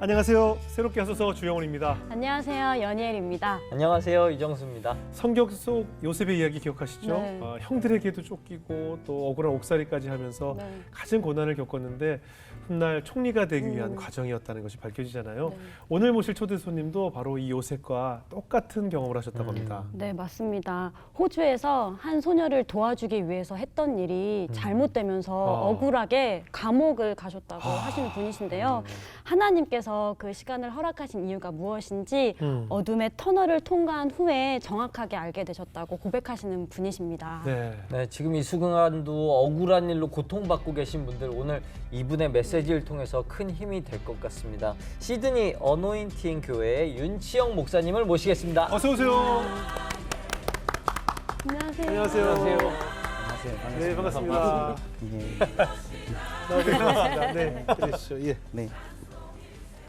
안녕하세요. 새롭게 하소서 주영훈입니다. 안녕하세요. 연희엘입니다. 안녕하세요. 이정수입니다. 성경 속 요셉의 이야기 기억하시죠? 네. 형들에게도 쫓기고 또 억울한 옥살이까지 하면서 네. 갖은 고난을 겪었는데 훗날 총리가 되기 위한 과정이었다는 것이 밝혀지잖아요. 네. 오늘 모실 초대 손님도 바로 이 요셉과 똑같은 경험을 하셨다고 합니다. 네, 맞습니다. 호주에서 한 소녀를 도와주기 위해서 했던 일이 잘못되면서 억울하게 감옥을 가셨다고 하시는 분이신데요. 하나님께서 그 시간을 허락하신 이유가 무엇인지 어둠의 터널을 통과한 후에 정확하게 알게 되셨다고 고백하시는 분이십니다. 네. 네, 지금 이 수강한도 억울한 일로 고통받고 계신 분들 오늘 이분의 메시지를 통해서 큰 힘이 될 것 같습니다. 시드니 어노인팅 교회의 윤치영 목사님을 모시겠습니다. 어서 오세요. 안녕하세요. 안녕하세요. 안녕하세요. 네, 반갑습니다. 네, 반갑습니다. 네, 그러시죠. 예. 네.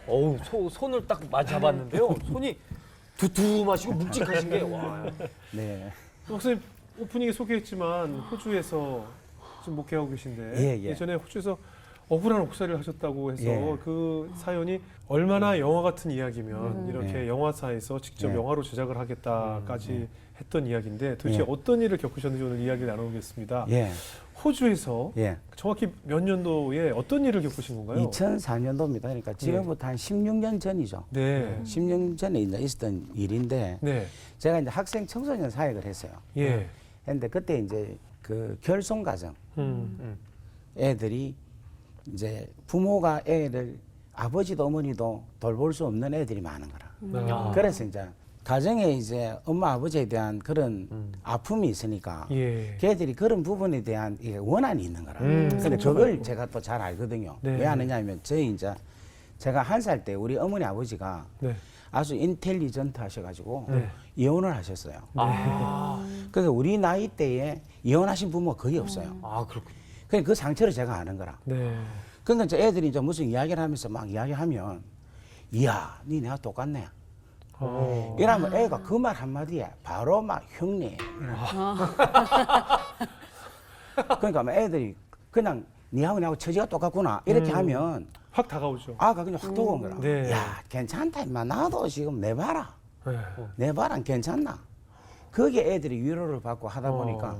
어우, 손을 딱 잡았는데요. 손이 두툼하시고 묵직하신 게 와. 네. 목사님 오프닝에 소개했지만 호주에서 지금 목회하고 계신데 예, 예. 예전에 호주에서 억울한 옥살이를 하셨다고 해서 예. 그 사연이 얼마나 영화 같은 이야기면 이렇게 예. 영화사에서 직접 예. 영화로 제작을 하겠다까지 했던 이야기인데 도대체 예. 어떤 일을 겪으셨는지 오늘 이야기를 나눠보겠습니다. 예. 호주에서 예. 정확히 몇 년도에 어떤 일을 겪으신 건가요? 2004년도입니다. 그러니까 지금부터 한 16년 전이죠. 네. 16년 전에 이제 있었던 일인데 네. 제가 이제 학생 청소년 사역을 했어요. 예. 근데 그때 이제 그 결손 가정 애들이 이제 부모가 애를 아버지도 어머니도 돌볼 수 없는 애들이 많은 거라. 아. 그래서 이제 가정에 이제 엄마 아버지에 대한 그런 아픔이 있으니까 예. 걔들이 그런 부분에 대한 이게 원한이 있는 거라. 근데 상처가 그걸 있고. 제가 또 잘 알거든요. 네. 왜 아느냐면 저희 이제 제가 1살 때 우리 어머니 아버지가 네. 아주 인텔리전트 하셔가지고 네. 이혼을 하셨어요. 그래서 우리 나이 때에 이혼하신 부모가 거의 없어요. 아, 그렇군요. 그러니까 그 상처를 제가 아는 거라. 네. 그러니까 이제 애들이 이제 무슨 이야기를 하면서 막 이야기하면 이야, 니 내가 똑같네. 이러면 애가 그 말 한마디에 바로 막 형님. 그러니까 막 애들이 그냥 니하고 나하고 처지가 똑같구나. 이렇게 하면 확 다가오죠. 아가 그냥 확 도고 온 거라. 네. 야, 괜찮다 임마. 나도 지금 내 봐라. 네. 내 봐라 괜찮나. 거기에 애들이 위로를 받고 하다 보니까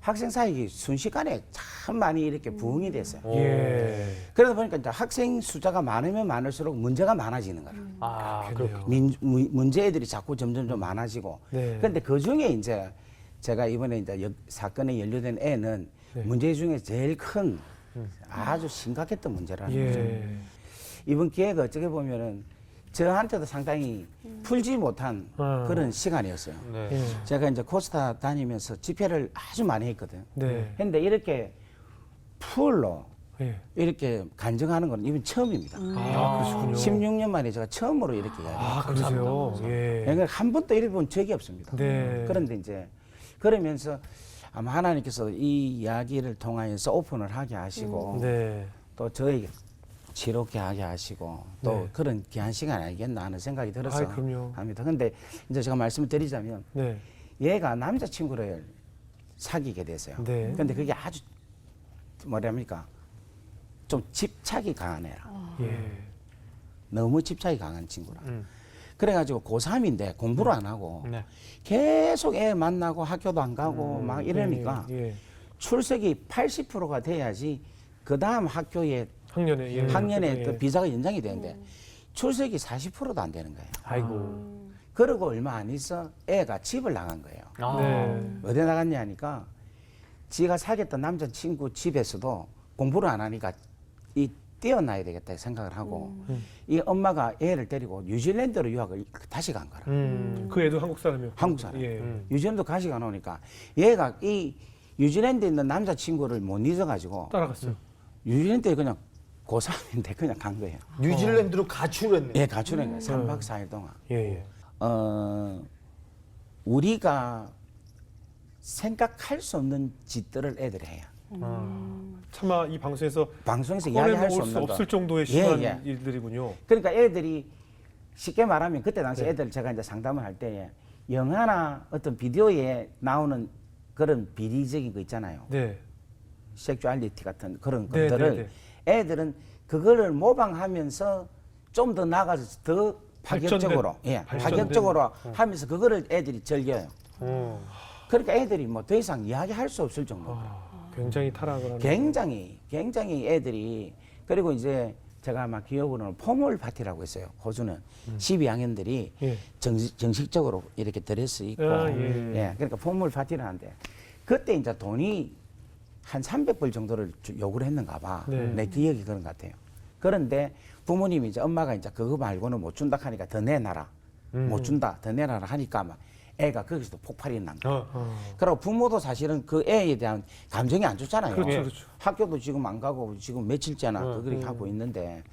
학생 사역이 순식간에 참 많이 이렇게 부흥이 됐어요. 예. 그러다 보니까 이제 학생 숫자가 많으면 많을수록 문제가 많아지는 거라. 아, 그래요. 문제들이 자꾸 점점 좀 많아지고. 네. 그런데 그 중에 이제 제가 이번에 이제 사건에 연루된 애는 네. 문제 중에 제일 큰 아주 심각했던 문제라는 거죠. 예. 이번 기회가 어떻게 보면은 저한테도 상당히 풀지 못한 그런 시간이었어요. 네. 예. 제가 이제 코스타 다니면서 집회를 아주 많이 했거든. 네. 근데 이렇게 풀로 예. 이렇게 간증하는 건 이번 처음입니다. 아, 그러시군요. 16년 만에 제가 처음으로 이렇게 이야기해요. 아, 그러세요. 예. 그러니까 한 번도 이래 본 적이 없습니다. 네. 그런데 이제 그러면서 아마 하나님께서 이 이야기를 통하여서 오픈을 하게 하시고 네. 또 저에게 지롭게 하게 하시고 또 네. 그런 귀한 시간 아니겠나 하는 생각이 들어서 아이, 그럼요. 합니다. 근데 이제 제가 말씀을 드리자면 네. 얘가 남자친구를 사귀게 됐어요. 네. 근데 그게 아주 뭐랍니까? 좀 집착이 강한 애라. 예. 너무 집착이 강한 친구라. 음. 그래가지고 고3인데 공부를 안 하고 네. 계속 애 만나고 학교도 안 가고 막 이러니까 예. 출석이 80%가 돼야지 그 다음 학교에 학년에 예. 학년에 예. 그 비자가 연장이 되는데 출석이 40%도 안 되는 거예요. 아이고. 그러고 얼마 안 있어 애가 집을 나간 거예요. 아. 네. 어디 나갔냐 하니까 지가 사귀었던 남자친구 집에서도 공부를 안 하니까 이 떼어놔야 되겠다 생각을 하고 이 엄마가 애를 데리고 뉴질랜드로 유학을 다시 간 거라. 그 애도 한국 사람이었고. 한국 사람. 예. 뉴질랜드 다시 가놓으니까 얘가 이 뉴질랜드에 있는 남자친구를 못 잊어가지고 따라갔어요. 뉴질랜드에 그냥 고3인데 그냥 간 거예요. 뉴질랜드로 가출했네. 예, 가출한 거예요. 3박 4일 동안. 예. 예. 우리가 생각할 수 없는 짓들을 애들이 해요. 차마 이 방송에서 방송에서 이야기할 수 꺼내놓을 없는 거. 없을 정도의 심한 예. 일들이군요. 그러니까 애들이 쉽게 말하면 그때 당시 네. 애들 제가 이제 상담을 할 때에 영화나 어떤 비디오에 나오는 그런 비리적인 거 있잖아요. 네. 섹슈얼리티 같은 그런 네, 것들을 네, 애들은 그거를 모방하면서 좀 더 나가서 더 파격적으로, 파격적으로 하면서 그거를 애들이 즐겨요. 그러니까 애들이 뭐 더 이상 이야기할 수 없을 정도로 굉장히 타락을 하는. 굉장히 애들이 그리고 이제 제가 아마 기억으로는 포멀 파티라고 했어요. 호주는 12학년들이 예. 정식적으로 이렇게 드레스 입고 예. 그러니까 포멀 파티를 하는데 그때 이제 돈이 한 300불 정도를 요구를 했는가 봐. 네. 내 기억이 그런 것 같아요. 그런데 부모님이 이제 엄마가 이제 그거 말고는 못 준다 하니까 더 내놔라. 못 준다. 더 내놔라 하니까 막 애가 거기서도 폭발이 난 거예요. 그리고 부모도 사실은 그 애에 대한 감정이 안 좋잖아요. 그렇죠. 학교도 지금 안 가고 지금 며칠째나 그렇게 하고 있는데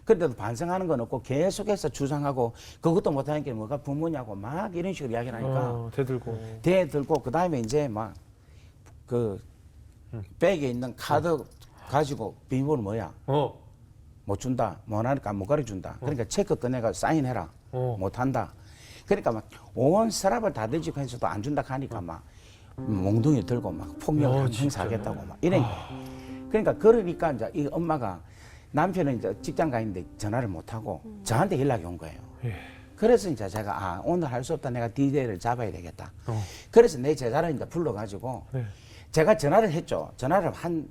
그런데도 반성하는 건 없고 계속해서 주장하고 그것도 못하니까 뭐가 부모냐고 막 이런 식으로 이야기를 하니까 대들고. 대들고 그 다음에 이제 막 그 백에 있는 카드 가지고 비밀번호 뭐야? 못 준다. 못 하니까 못 가르준다. 그러니까 체크 꺼내가 사인해라. 못 한다. 그러니까 막 온 서랍을 다 뒤지고 해서도 안 준다 하니까 막 몽둥이 들고 막 폭력 행사하겠다고 막 이런 거예요. 그러니까 이제 이 엄마가 남편은 이제 직장 가 있는데 전화를 못 하고 저한테 연락이 온 거예요. 예. 그래서 이제 제가 오늘 할 수 없다. 내가 DJ를 잡아야 되겠다. 그래서 내 제자를 이제 불러가지고 네. 제가 전화를 했죠. 전화를 한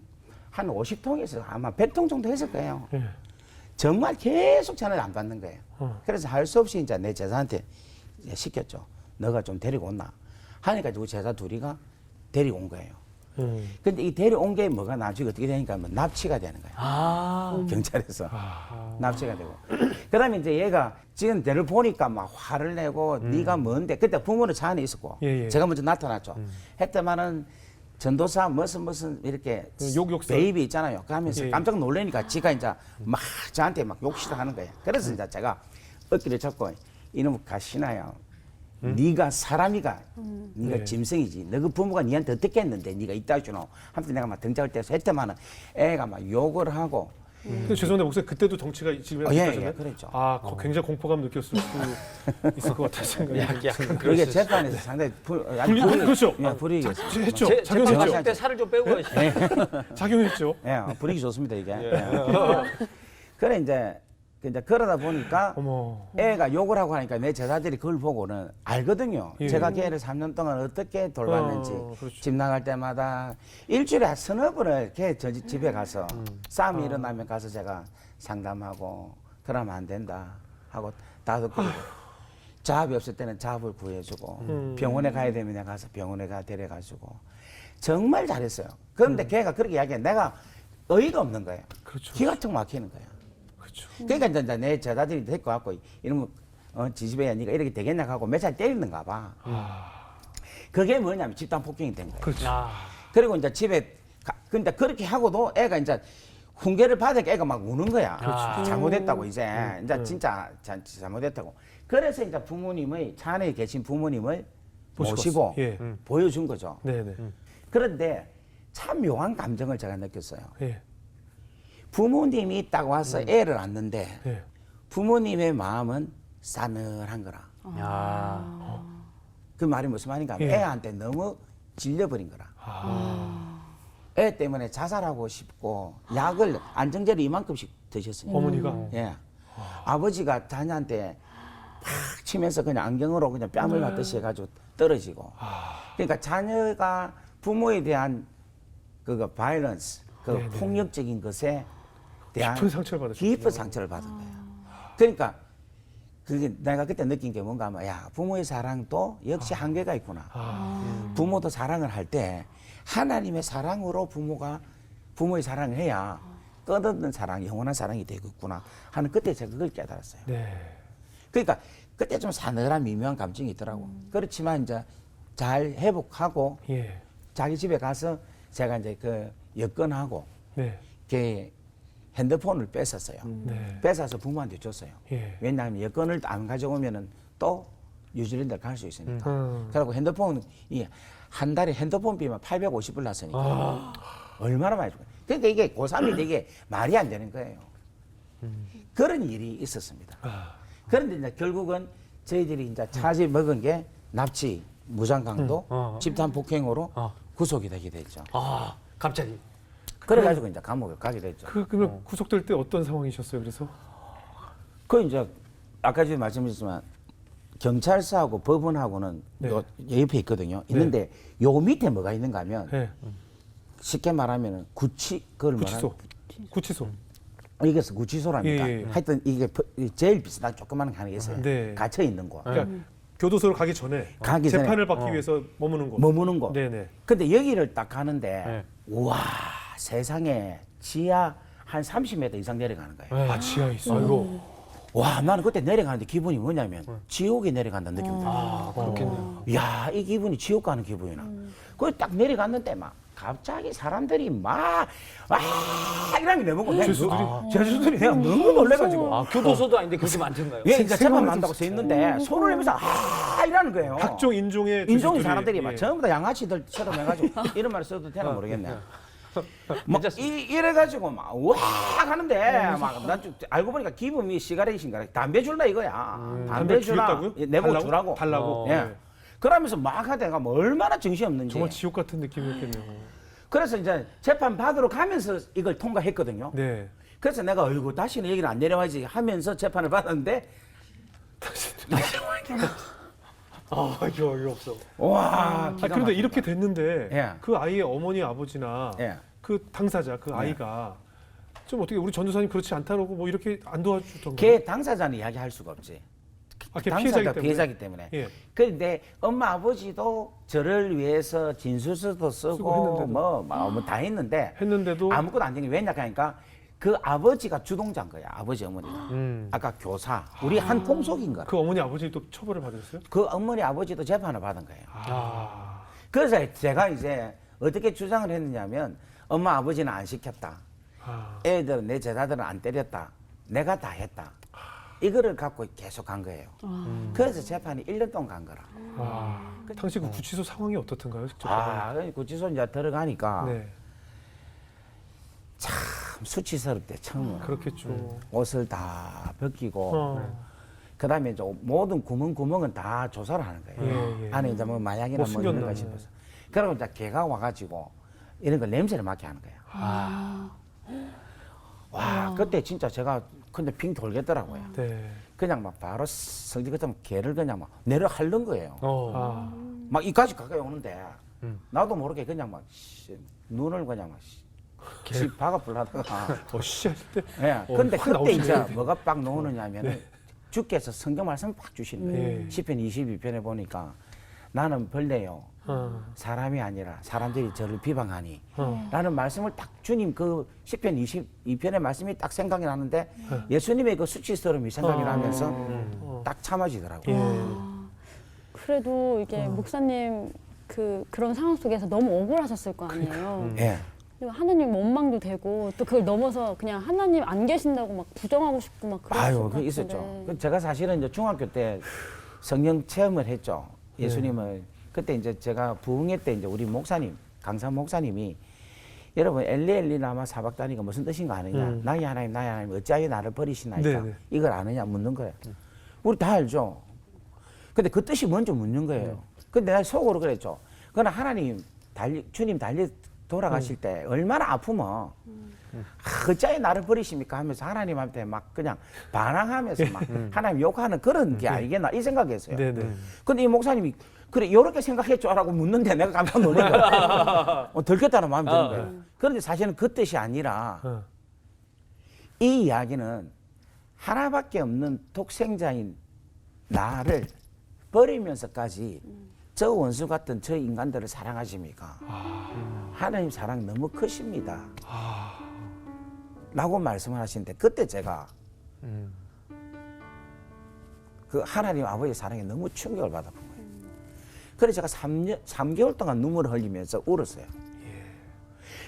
50통에서 아마 100통 정도 했을 거예요. 예. 정말 계속 전화를 안 받는 거예요. 그래서 할 수 없이 이제 내 제자한테 시켰죠. 너가 좀 데리고 온나. 하니까 우리 제자 둘이가 데리고 온 거예요. 근데 이 데려온 게 뭐가 나중에 어떻게 되니까 뭐 납치가 되는 거예요. 경찰에서. 납치가 되고. 그 다음에 이제 얘가 지금 내를 보니까 막 화를 내고 네가 뭔데. 그때 부모는 차 안에 있었고 예. 제가 먼저 나타났죠. 했더만은 전도사 무슨 이렇게 욕설. 베이비 있잖아요. 그 하면서 예. 깜짝 놀라니까 지가 이제 막 저한테 막 욕 시작하는 거예요. 그래서 이제 제가 어깨를 잡고 이놈 가시나요? 네가 사람이가 네가 네. 짐승이지. 너 그 부모가 니한테 어떻게 했는데 네가 이따 주노. 하면서 내가 막 등짝을 떼서 했더만은 애가 막 욕을 하고 근데 죄송한데 목사님 그때도 덩치가 지금 예, 그랬죠. 굉장히 공포감 느꼈을 수 있을 것 같아서 생각이. 약간 그게 재판에서 상당히 그렇죠. 불이익이었어요. 했죠. 재판 작용했죠. 하실 때 살을 좀 빼고 가시죠. 작용했죠. 예, 분위기 좋습니다 이게. 그래 이제 그러다 보니까 어머. 애가 욕을 하고 하니까 내 제자들이 그걸 보고는 알거든요. 예. 제가 걔를 3년 동안 어떻게 돌봤는지 그렇죠. 집 나갈 때마다 일주일에 서너 번을 걔 집에 가서 싸움이 일어나면 가서 제가 상담하고 그러면 안 된다 하고 다독거리고 자업이 없을 때는 자업을 구해주고 병원에 가야 되면 내가 가서 병원에 데려가지고 정말 잘했어요. 그런데 걔가 그렇게 이야기해 내가 어이가 없는 거예요. 그렇죠. 기가 턱 막히는 거예요. 그렇죠. 그러니까 이제 내 제자들이 데리고 왔고 이러면 지지배야 네가 이렇게 되겠냐 하고 몇 살 때리는가 봐. 그게 뭐냐면 집단 폭행이 된 거예요. 그렇죠. 그리고 이제 집에 근데 그렇게 하고도 애가 이제 훈계를 받으니까 애가 막 우는 거야. 잘못했다고 이제 진짜 잘못했다고. 그래서 이제 부모님의 차 안에 계신 부모님을 모시고 예. 보여준 거죠. 네네. 그런데 참 묘한 감정을 제가 느꼈어요. 예. 부모님이 딱 와서 애를 낳는데 예. 부모님의 마음은 싸늘한 거라. 야. 그 말이 무슨 말인가 하면 예. 애한테 너무 질려버린 거라. 애 때문에 자살하고 싶고 약을 안정제를 이만큼씩 드셨으니까. 어머니가. 예. 아버지가 자녀한테 팍 치면서 그냥 안경으로 그냥 뺨을 맞듯이 해가지고 떨어지고. 그러니까 자녀가 부모에 대한 그거 바이런스, 그 네네. 폭력적인 것에 대한 깊은 상처를 받으셨군요. 깊은 상처를 받은 거예요. 그러니까 그게 내가 그때 느낀 게 뭔가 하면 야 부모의 사랑도 역시 한계가 있구나. 부모도 사랑을 할 때 하나님의 사랑으로 부모의 사랑을 해야 끝없는 사랑, 영원한 사랑이 되겠구나 하는 그때 제가 그걸 깨달았어요. 네. 그러니까 그때 좀 싸늘한 미묘한 감정이 있더라고. 그렇지만 이제 잘 회복하고 예. 자기 집에 가서 제가 이제 그 여권하고 네. 걔 핸드폰을 뺏었어요. 네. 뺏어서 부모한테 줬어요. 예. 왜냐하면 여권을 안 가져오면은 또 뉴질랜드를 갈 수 있으니까. 음. 그리고 핸드폰이 한 달에 핸드폰 비만 850불 났으니까 얼마나 많이 줄까요? 그러니까 이게 고3인데 이게 말이 안 되는 거예요. 그런 일이 있었습니다. 그런데 이제 결국은 저희들이 이제 차지 먹은 게 납치, 무장강도, 집단 폭행으로 구속이 되게 됐죠. 갑자기. 그래가지고 이제 감옥을 가게 됐죠. 그러면 구속될 때 어떤 상황이셨어요? 그래서 그 이제 아까 전에 말씀드렸지만 경찰서하고 법원하고는 네. 요 옆에 있거든요. 있는데 요 밑에 뭐가 있는가 하면 네. 쉽게 말하면은 그걸 구치소. 구치소. 이게서 구치소랍니까? 예, 예. 하여튼 이게 제일 비슷한 조그마한 게 하나 있어요. 네. 갇혀 있는 거. 그러니까 교도소로 가기 전에 가기 전에 재판을 받기 위해서 머무는 곳. 머무는 거. 네네. 근데 여기를 딱 가는데 네. 우와 세상에 지하 한 30m 이상 내려가는 거예요. 아 지하에 있어. 아이고. 와 나는 그때 내려가는데 기분이 뭐냐면 지옥에 내려간다는 느낌이 들어요. 아 그렇겠네요. 야, 이 기분이 지옥 가는 기분이나. 거기 딱 내려갔는데 막 갑자기 사람들이 막 이런 게 내보고 죄수들이 내가 너무 놀래가지고. 아, 교도소도 아닌데 그렇게 많던가요? 예, 그러니까 재판 생각만 만다고 해도 써 있는데 손을 내면서 이러는 거예요. 각종 인종의 인종의 죄수들이, 사람들이 막 예. 전부 다 양아치들처럼 해가지고 이런 말 써도 되나 모르겠네. 막 이래가지고 막 와 하는데 막 난 알고 보니까 기분이 시가렛인가 담배 줄라 이거야. 담배 주라 주겠다고요? 예, 내고 달라고? 주라고. 달라고. 예. 네. 그러면서 막 하다가 뭐 얼마나 정신 없는지. 정말 지옥 같은 느낌이었겠네요. 그래서 이제 재판 받으러 가면서 이걸 통과했거든요. 네. 그래서 내가 어이구 다시는 여기를 안 내려와야지 하면서 재판을 받았는데 아 이거 없어. 와. 아 기가 그런데 막히다. 이렇게 됐는데 예. 그 아이의 어머니 아버지나 예. 그 당사자 그 아이가 좀 어떻게 우리 전도사님 그렇지 않다고 뭐 이렇게 안 도와주던가. 걔 당사자는 이야기할 수가 없지. 아, 걔 당사자 피해자이기 때문에. 피해자이기 때문에. 예. 그런데 엄마 아버지도 저를 위해서 진술서도 쓰고 쓰고 했는데도. 뭐 다 했는데 했는데도 아무것도 안 된 게 왜냐 하니까 그 아버지가 주동자인 거야. 아버지 어머니가. 음. 아까 교사 우리 한 통속인 거야. 그 어머니 아버지 또 처벌을 받으셨어요? 그 어머니 아버지도 재판을 받은 거예요. 아. 그래서 제가 이제 어떻게 주장을 했느냐면 엄마 아버지는 안 시켰다. 아. 애들은 내 제자들은 안 때렸다. 내가 다 했다. 이거를 갖고 계속 간 거예요. 그래서 재판이 1년 동안 간 거라. 아. 당시 그 구치소 상황이 어떻던가요? 직접 구치소 이제 들어가니까 네. 참 수치스럽대 처음은. 그렇겠죠. 옷을 다 벗기고 어. 그다음에 이제 모든 구멍은 다 조사를 하는 거예요. 예, 예. 안에 이제 뭐 마약이나 뭐 뭐 이런 숨겼나. 거 싶어서. 그리고 이제 걔가 와가지고 이런 거 냄새를 맡게 하는 거예요. 와, 그때 진짜 제가 근데 빙 돌겠더라고요. 네. 그냥 막 바로 성지 같으면 걔를 그냥 막 내려 핥는 거예요. 아. 막 이까지 가까이 오는데 음. 나도 모르게 그냥 막 눈을 그냥 막 박아 불라다가 씨 할 때. 예. 근데 확 그때 나오시네. 이제 뭐가 빡 나오느냐면은 주께서 성경 말씀을 팍 주시는 거예요. 네. 시편 22편에 보니까 나는 벌레요. 어. 사람이 아니라 사람들이 저를 비방하니 어. 라는 말씀을 딱 주님 그 시편 22편의 말씀이 딱 생각이 나는데 예수님의 그 수치스러움이 생각이 나면서 딱 참아지더라고요. 예. 그래도 이게 목사님 그런 상황 속에서 너무 억울하셨을 거 아니에요. 예. 그리고 하나님 원망도 되고 또 그걸 넘어서 그냥 하나님 안 계신다고 막 부정하고 싶고 막 그랬을 아유, 것 그 같은데. 있었죠. 그 제가 사실은 이제 중학교 때 성령 체험을 했죠. 예수님을. 그때 이제 제가 부흥회 때 이제 우리 목사님, 강사 목사님이 여러분 엘리 라마 사박다니가 무슨 뜻인가 아느냐. 나의 하나님 어찌하여 나를 버리시나이까. 네, 네. 이걸 아느냐 묻는 거예요. 우리 다 알죠. 근데 그 뜻이 먼저 묻는 거예요. 근데 내가 속으로 그랬죠. 그러나 하나님 주님 달리 돌아가실 때 얼마나 아프면 어찌하여 나를 버리십니까 하면서 하나님한테 막 그냥 반항하면서 막 하나님 욕하는 그런 게 아니겠나 이 생각했어요. 네네. 근데 이 목사님이 그래 요렇게 생각했죠라고 묻는데 내가 깜짝 놀란 거야. 들켰다는 마음이 드는 거예요. 그런데 사실은 그 뜻이 아니라 어. 이 이야기는 하나밖에 없는 독생자인 나를 버리면서까지 저 원수 같은 저 인간들을 사랑하십니까? 하나님 사랑 너무 크십니다. 라고 말씀을 하시는데 그때 제가 그 하나님 아버지의 사랑에 너무 충격을 받았던 거예요. 그래서 제가 3개월 동안 눈물을 흘리면서 울었어요.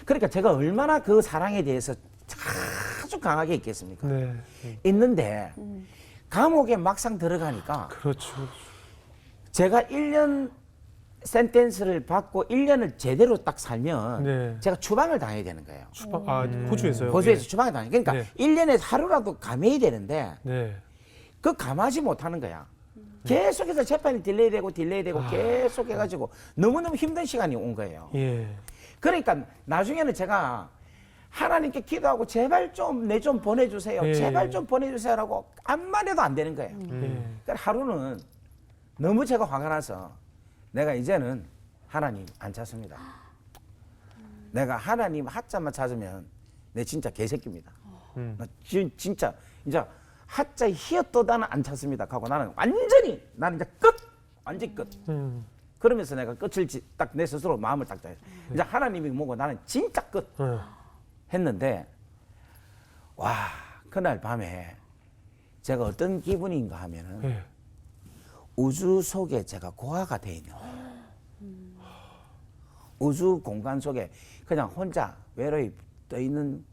그러니까 제가 얼마나 그 사랑에 대해서 아주 강하게 있겠습니까? 네. 있는데 감옥에 막상 들어가니까 그렇죠. 제가 1년 센텐스를 받고 1년을 제대로 딱 살면 네. 제가 추방을 당해야 되는 거예요. 호주에서요. 호주에서 예. 추방을 당해. 그러니까 네. 1년에 하루라도 감해야 되는데 네. 그 감하지 못하는 거야. 계속해서 재판이 딜레이되고 계속 해가지고 너무너무 힘든 시간이 온 거예요. 예. 그러니까 나중에는 제가 하나님께 기도하고 제발 좀 내 좀 보내주세요. 예. 제발 좀 보내주세요라고 암만 해도 안 되는 거예요. 예. 그러니까 하루는 너무 제가 화가 나서 내가 이제는 하나님 안 찾습니다. 내가 하나님 하자만 찾으면 내 진짜 개새끼입니다. 나 진짜 이제 하자 히어또다는 안 찾습니다. 하고 나는 완전히 나는 이제 끝, 완전 끝. 그러면서 내가 끝을 딱 내 스스로 마음을 딱 잡아요. 이제 하나님이 뭐고 나는 진짜 끝 했는데 와 그날 밤에 제가 어떤 기분인가 하면은 예. 우주 속에 제가 고아가 돼 있는 거예요. 우주 공간 속에 그냥 혼자 외로이 떠 있는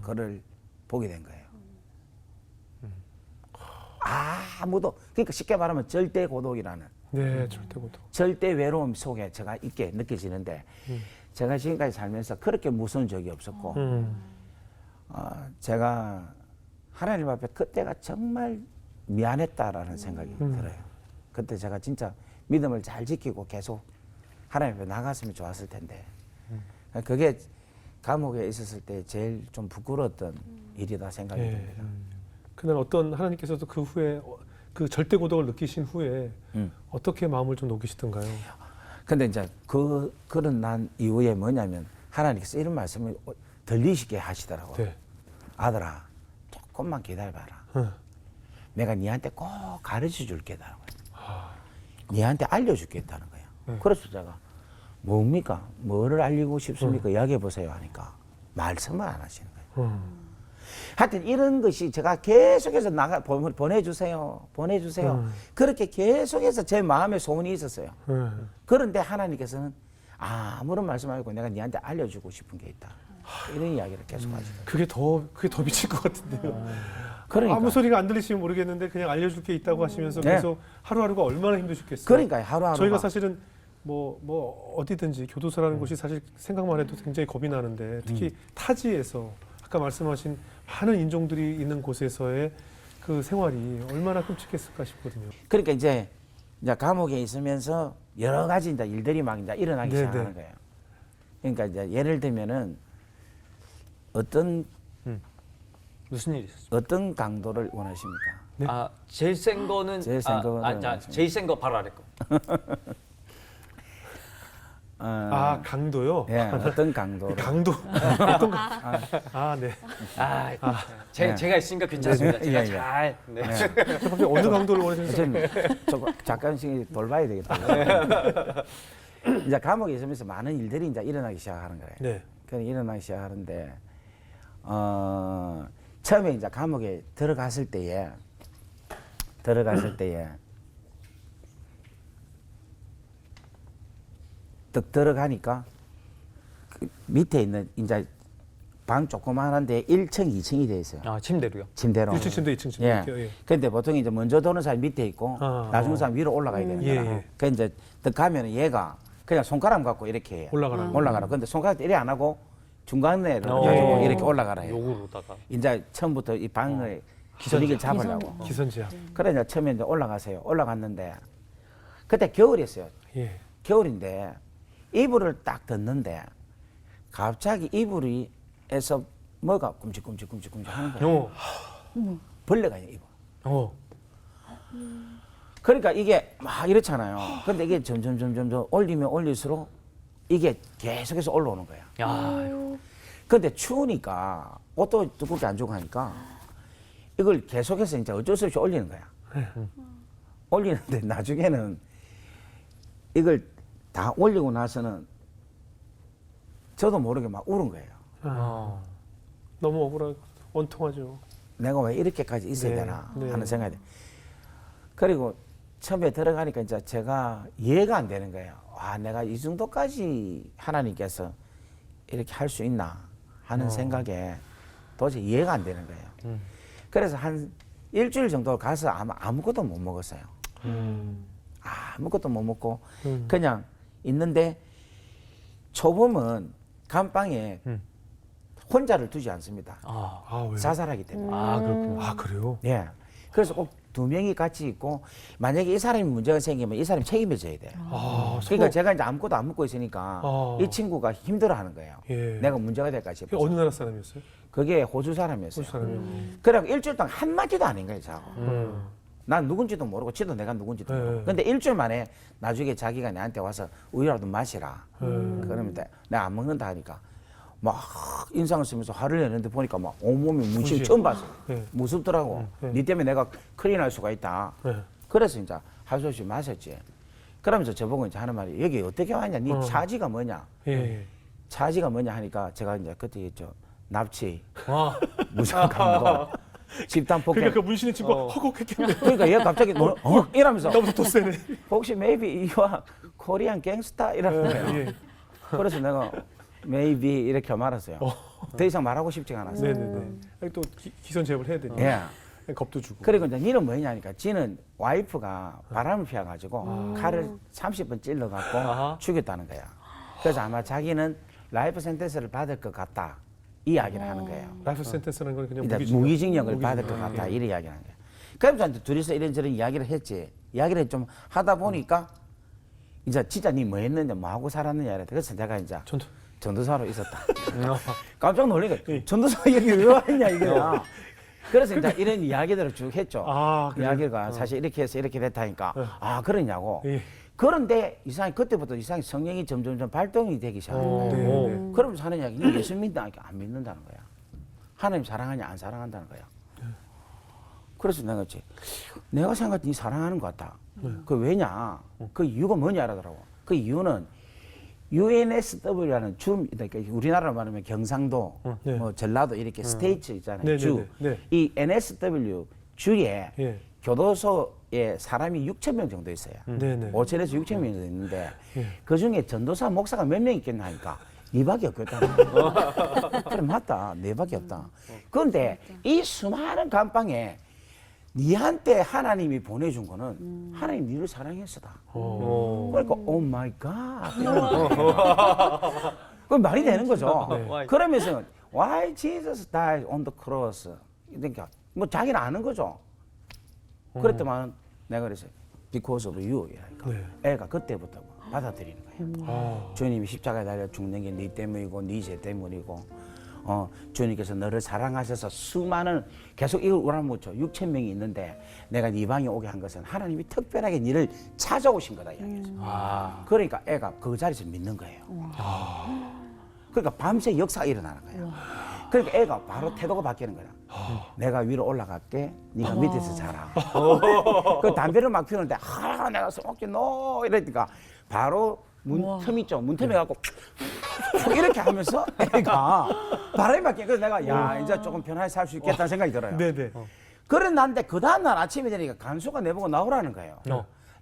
거를 보게 된 거예요. 아무도 그러니까 쉽게 말하면 절대 고독이라는 네, 절대 고독. 절대 외로움 속에 제가 있게 느껴지는데 제가 지금까지 살면서 그렇게 무서운 적이 없었고 제가 하나님 앞에 그때가 정말 미안했다라는 생각이 들어요. 그때 제가 진짜 믿음을 잘 지키고 계속 하나님 앞에 나갔으면 좋았을 텐데 그게 감옥에 있었을 때 제일 좀 부끄러웠던 일이다 생각이 예. 듭니다. 그날 어떤 하나님께서도 그 후에 그 절대 고독을 느끼신 후에 어떻게 마음을 좀 녹이시던가요? 근데 이제 그런 난 이후에 뭐냐면 하나님께서 이런 말씀을 들리시게 하시더라고요. 네. 아들아, 조금만 기다려봐라. 내가 니한테 꼭 가르쳐 줄게다라고요. 니한테 알려주겠다는 거예요. 그래서 제가 뭡니까? 뭐를 알리고 싶습니까? 이야기해 보세요 하니까 말씀을 안 하시는 거예요. 하여튼 이런 것이 제가 계속해서 보내주세요. 그렇게 계속해서 제 마음에 소원이 있었어요. 그런데 하나님께서는 아무런 말씀 말고 내가 니한테 알려주고 싶은 게 있다. 이런 이야기를 계속 하시더라고요. 그게 더 미칠 것 같은데요. 그러니까. 아무 소리가 안 들리시면 모르겠는데 그냥 알려줄 게 있다고 하시면서 네. 계속 하루하루가 얼마나 힘드셨겠어요. 그러니까요, 하루하루가. 저희가 사실은 뭐 어디든지 교도소라는 곳이 사실 생각만 해도 굉장히 겁이 나는데 특히 타지에서 아까 말씀하신 많은 인종들이 있는 곳에서의 그 생활이 얼마나 끔찍했을까 싶거든요. 그러니까 이제 감옥에 있으면서 여러 가지 이제 일들이 막 이제 일어나기 네네. 시작하는 거예요. 그러니까 이제 예를 들면은 무슨 일이 있었어요? 어떤 강도를 원하십니까? 네. 아, 제일 센 거는 제일 센 거는 제일 센 거 바로 아래 거. 강도요? 예, 어떤 강도를. 강도 어떤 네. 네. 제가 있으니까 괜찮습니다. 네. 제가 예, 예. 잘. 네. 갑자기 어느 강도를 원하시는지 좀 잠깐씩 돌봐야 되겠다. 이제 감옥에 있으면서 많은 일들이 이제 일어나기 시작하는 거예요. 네. 그냥 일어나기 시작하는데 처음에 이제 감옥에 들어갔을 때에 딱 들어가니까 그 밑에 있는 이제 방 조그만한데 1층, 2층이 돼 있어요. 아, 침대로요. 침대로. 1층 침대, 2층 침대. 예. 예. 근데 보통 이제 먼저 도는 사람이 밑에 있고 나중에 사람 위로 올라가야 되는 예, 거라. 예. 그 이제 딱 가면 얘가 그냥 손가락 갖고 이렇게 해요. 올라가라. 근데 손가락 이래 안 하고 중간에 가지고 이렇게 올라가라 해요. 요구로다가. 이제 처음부터 이 방을 분위기를 잡으려고. 기선제압. 그래 이제 처음에 이제 올라가세요. 올라갔는데 그때 겨울이었어요. 예. 겨울인데 이불을 딱 덮는데 갑자기 이불에서 뭐가 꿈직꿈직 하는 거예요. 벌레가 있는 이불. 그러니까 이게 막 이렇잖아요. 근데 이게 점점 올리면 올릴수록 이게 계속해서 올라오는 거야. 야, 근데 추우니까 옷도 두껍게 안 주고 하니까 이걸 계속해서 이제 어쩔 수 없이 올리는 거야. 올리는데 나중에는 이걸 다 올리고 나서는 저도 모르게 막 울은 거예요. 너무 억울하고 원통하죠. 내가 왜 이렇게까지 있어야 네, 되나 네. 하는 생각이. 그리고 처음에 들어가니까 이제 제가 이해가 안 되는 거예요. 와, 내가 이 정도까지 하나님께서 이렇게 할 수 있나 하는 생각에 도저히 이해가 안 되는 거예요. 그래서 한 일주일 정도 가서 아무것도 못 먹었어요. 아무것도 못 먹고 그냥 있는데 초범은 감방에 혼자를 두지 않습니다. 왜요? 자살하기 때문에. 그렇군요. 그래요? 예. 그래서 꼭 두 명이 같이 있고 만약에 이 사람이 문제가 생기면 이 사람이 책임을 져야 돼요. 그러니까 제가 이제 아무것도 안 묻고 있으니까 이 친구가 힘들어하는 거예요. 예. 내가 문제가 될까 싶어서. 어느 나라 사람이었어요? 그게 호주 사람이었어요. 호주 사람이요. 그래갖고 일주일 동안 한마디도 안 한 거예요, 자고. 난 누군지도 모르고 지도 내가 누군지도 모르고. 네. 근데 일주일 만에 나중에 자기가 나한테 와서 우유라도 마시라. 그러면 내가 안 먹는다 하니까 막 인상을 쓰면서 화를 내는데 보니까 막 온몸이 문신 문신. 처음 봤어. 네. 무섭더라고. 네 때문에 내가 큰일 날 수가 있다. 네. 그래서 이제 할 수 없이 마셨지. 그러면서 저보고 이제 하는 말이 여기 어떻게 왔냐? 네 차지가 뭐냐? 예. 차지가 뭐냐 하니까 제가 이제 그때 했죠. 납치, 아, 무상감도, 집단 폭행. 그러니까 그 문신의 친구가 허걱했겠네. 그러니까 얘가 갑자기 이러면서 나보다 더 세네. 혹시 maybe you are Korean gangster 이러는 거예요. 예. 그래서 내가 maybe 이렇게 말았어요. 더 이상 말하고 싶지가 않았어요. 네네네. 아니, 또 기선 제압을 해야 되니까. 예. 겁도 주고. 그리고 이제 니는 뭐냐니까 지는 와이프가 바람을 피워가지고 칼을 30번 찔러갖고 아하. 죽였다는 거야. 그래서 아마 자기는 라이프 센텐스를 받을 것 같다. 이 이야기를 하는 거예요. 라이프 센텐스라는 건 그냥 그러니까 무기징역을 받을 것 같다. 이런 이야기를 하는 거예요. 그래서 이제 둘이서 이런저런 이야기를 했지. 이야기를 좀 하다 보니까 이제 진짜 니 뭐 했느냐, 뭐 하고 살았느냐 이랬다. 그래서 내가 이제 전투. 전도사로 있었다. 깜짝 놀란 거야. 전도사 여기 왜 왔냐 이거야. 그래서 이제 이런 이야기들을 쭉 했죠. 아, 그래요? 이야기가 사실 이렇게 해서 이렇게 됐다니까. 아 그러냐고. 예. 그런데 이상하게 그때부터 이상하게 성령이 점점점 발동이 되기 시작한 거예요. 네. 그러면서 하는 이야기, 니 예수 믿나? 안 믿는다는 거야. 하나님 사랑하냐? 안 사랑한다는 거야. 그래서 내가 했지. 내가 생각할 때 니 사랑하는 것 같다. 그 왜냐? 그 이유가 뭐냐 하더라고. 그 이유는 UNSW라는 주, 그러니까 우리나라로 말하면 경상도, 네. 뭐 전라도 이렇게 스테이트 있잖아요. 네, 주. 네, 네. 이 NSW 주에 예. 교도소에 사람이 6천 명 정도 있어요. 네네. 5천에서 6천 명 정도 있는데 예. 그 중에 전도사 목사가 몇 명 있겠나 하니까 네밖에 없겠다. 그래 맞다. 네밖에 없다. 그런데 이 수많은 감방에 니한테 하나님이 보내준 거는 하나님 니를 사랑했어다. 그러니까 오 마이 갓. 그 말이 되는 거죠. 네. 그러면서 why Jesus died on the cross. 그러니까 뭐 자기는 아는 거죠. 그랬더만 내가 그랬어요. Because of you. 이러니까 네. 애가 그때부터 받아들이는 거예요. 아. 주님이 십자가에 달려 죽는 게 네 때문이고 네 죄 때문이고 주님께서 너를 사랑하셔서 수많은 계속 이걸 우라묻죠. 6천 명이 있는데 내가 네 방에 오게 한 것은 하나님이 특별하게 너를 찾아오신 거다 이야기했어요. 그러니까 애가 그 자리에서 믿는 거예요. 그러니까 밤새 역사가 일어나는 거예요. 그러니까 애가 바로 태도가 바뀌는 거야. 내가 위로 올라갈게. 네가 밑에서 자라. 그 담배를 막 피우는데 내가 써먹지 너 이러니까 바로 문틈 있죠. 문틈에 갖고 이렇게 하면서 애가 바람이 바뀌어. 그래서 내가 야 이제 조금 편하게 살 수 있겠다는 생각이 들어요. 네네. 그래 난데 그 다음날 아침이 되니까 간수가 내보고 나오라는 거예요.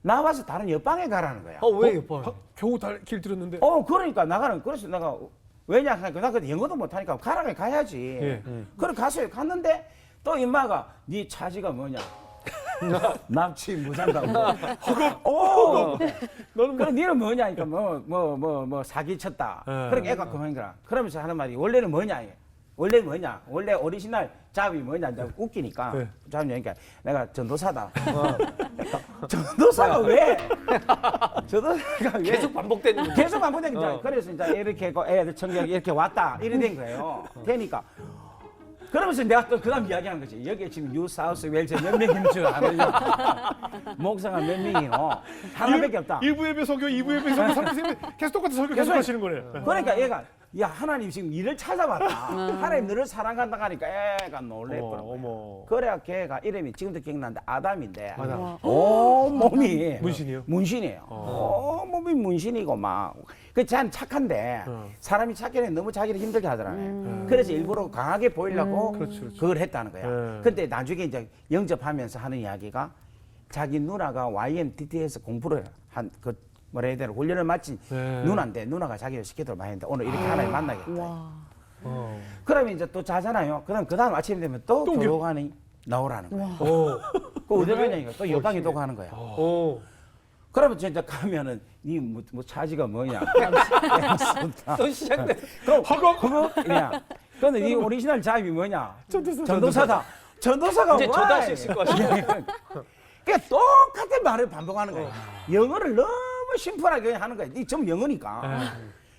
나와서 다른 옆방에 가라는 거야. 왜 예뻐요? 겨우 길 들었는데. 그러니까 나가는. 그래서 내가 왜냐 하니까 나 그때 영어도 못하니까 가라면 가야지. 예. 그래 갔어요. 갔는데 또 임마가 네 차지가 뭐냐? 납치 무상감. 너는 그래 니는 뭐냐니까 뭐 사기 쳤다. 그러니까 애가 그만인 거야. 그러면서 하는 말이 원래는 뭐냐? 원래 뭐냐? 원래 오리지널 잡이 뭐냐? 이제 웃기니까 네. 잡으니까 내가 전도사다. 전도사가 왜? 전도사가 왜? 계속 반복되는 거죠. 계속 반복되는 거야. 그래서 이제 이렇게 애들 청년 이렇게 왔다 이래 된 거예요. 되니까. 그러면서 내가 또 그다음 이야기하는 거지. 여기 지금 뉴 사우스 웨일즈 몇 명 있는 줄 아느냐? 목사가 몇 명이요? 하나밖에 없다. 1부 예배 설교, 2부 예배 설교, 3부 예배 계속 똑같은 설교 계속 하시는 거네요. 그러니까 얘가 야 하나님 지금 일을 찾아봤다. 하나님 너를 사랑한다 하니까 애가 놀랬더라고요. 어머. 그래야 걔가 이름이 지금도 기억나는데 아담인데 아담. 몸이 문신이요? 문신이에요. 몸이 문신이고 막. 그 쟤는 착한데 사람이 착해는 너무 자기를 힘들게 하더라고요. 그래서 일부러 강하게 보이려고 그렇죠, 그렇죠. 그걸 했다는 거야. 네. 근데 나중에 이제 영접하면서 하는 이야기가 자기 누나가 YMTT에서 공부를 한 그 뭐라 해야 되나 훈련을 마친 네. 누나인데 누나가 자기를 시키도록 많이 했는데 오늘 이렇게 하나님 만나겠다. 와. 그러면 이제 또 자잖아요. 그다음 아침이 되면 또 또 교도관이 나오라는 거야. 오. 그 어디 가냐니까 또 옆방에 또 가는 거야. 오. 그러면 진짜 가면은 뭐 차지가 뭐냐? 또 시작돼. 그거 그냥. 근데 네 오리지널 잡이 뭐냐? 전도사다. 전도사가 이제 저도 할 수 있을 것 같아요. 그러니까 똑같은 말을 반복하는 거예요. 영어를 너무 심플하게 하는 거예요. 이 전부 영어니까.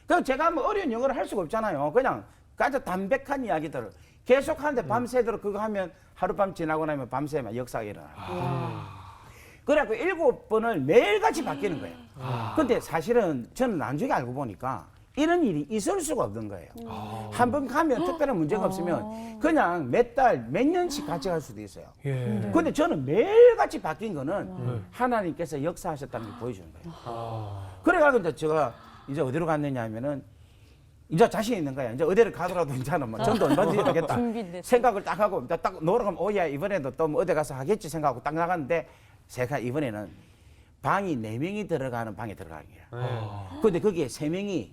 그래서 제가 뭐 어려운 영어를 할 수가 없잖아요. 그냥 아주 담백한 이야기들을 계속 하는데 밤새도록 그거 하면 하룻밤 지나고 나면 밤새 막 역사가 일어나요. 그래갖고 7번을 매일같이 바뀌는 거예요. 근데 사실은 저는 나중에 알고 보니까 이런 일이 있을 수가 없는 거예요. 한 번 가면 특별한 문제가 없으면 그냥 몇 달, 몇 년씩 같이 갈 수도 있어요. 예. 근데 저는 매일같이 바뀐 거는 하나님께서 역사하셨다는 게 보여주는 거예요. 그래가지고 이제 제가 이제 어디로 갔느냐 하면은 이제 자신 있는 거야. 이제 어디를 가더라도 이제는 뭐 전도 얼마든지 되겠다. 준비됐어. 생각을 딱 하고 딱 놀아가면 오야 이번에도 또 뭐 어디 가서 하겠지 생각하고 딱 나갔는데 제가 이번에는 방이 4명이 들어가는 방에 들어가는 거야. 근데 거기에 3명이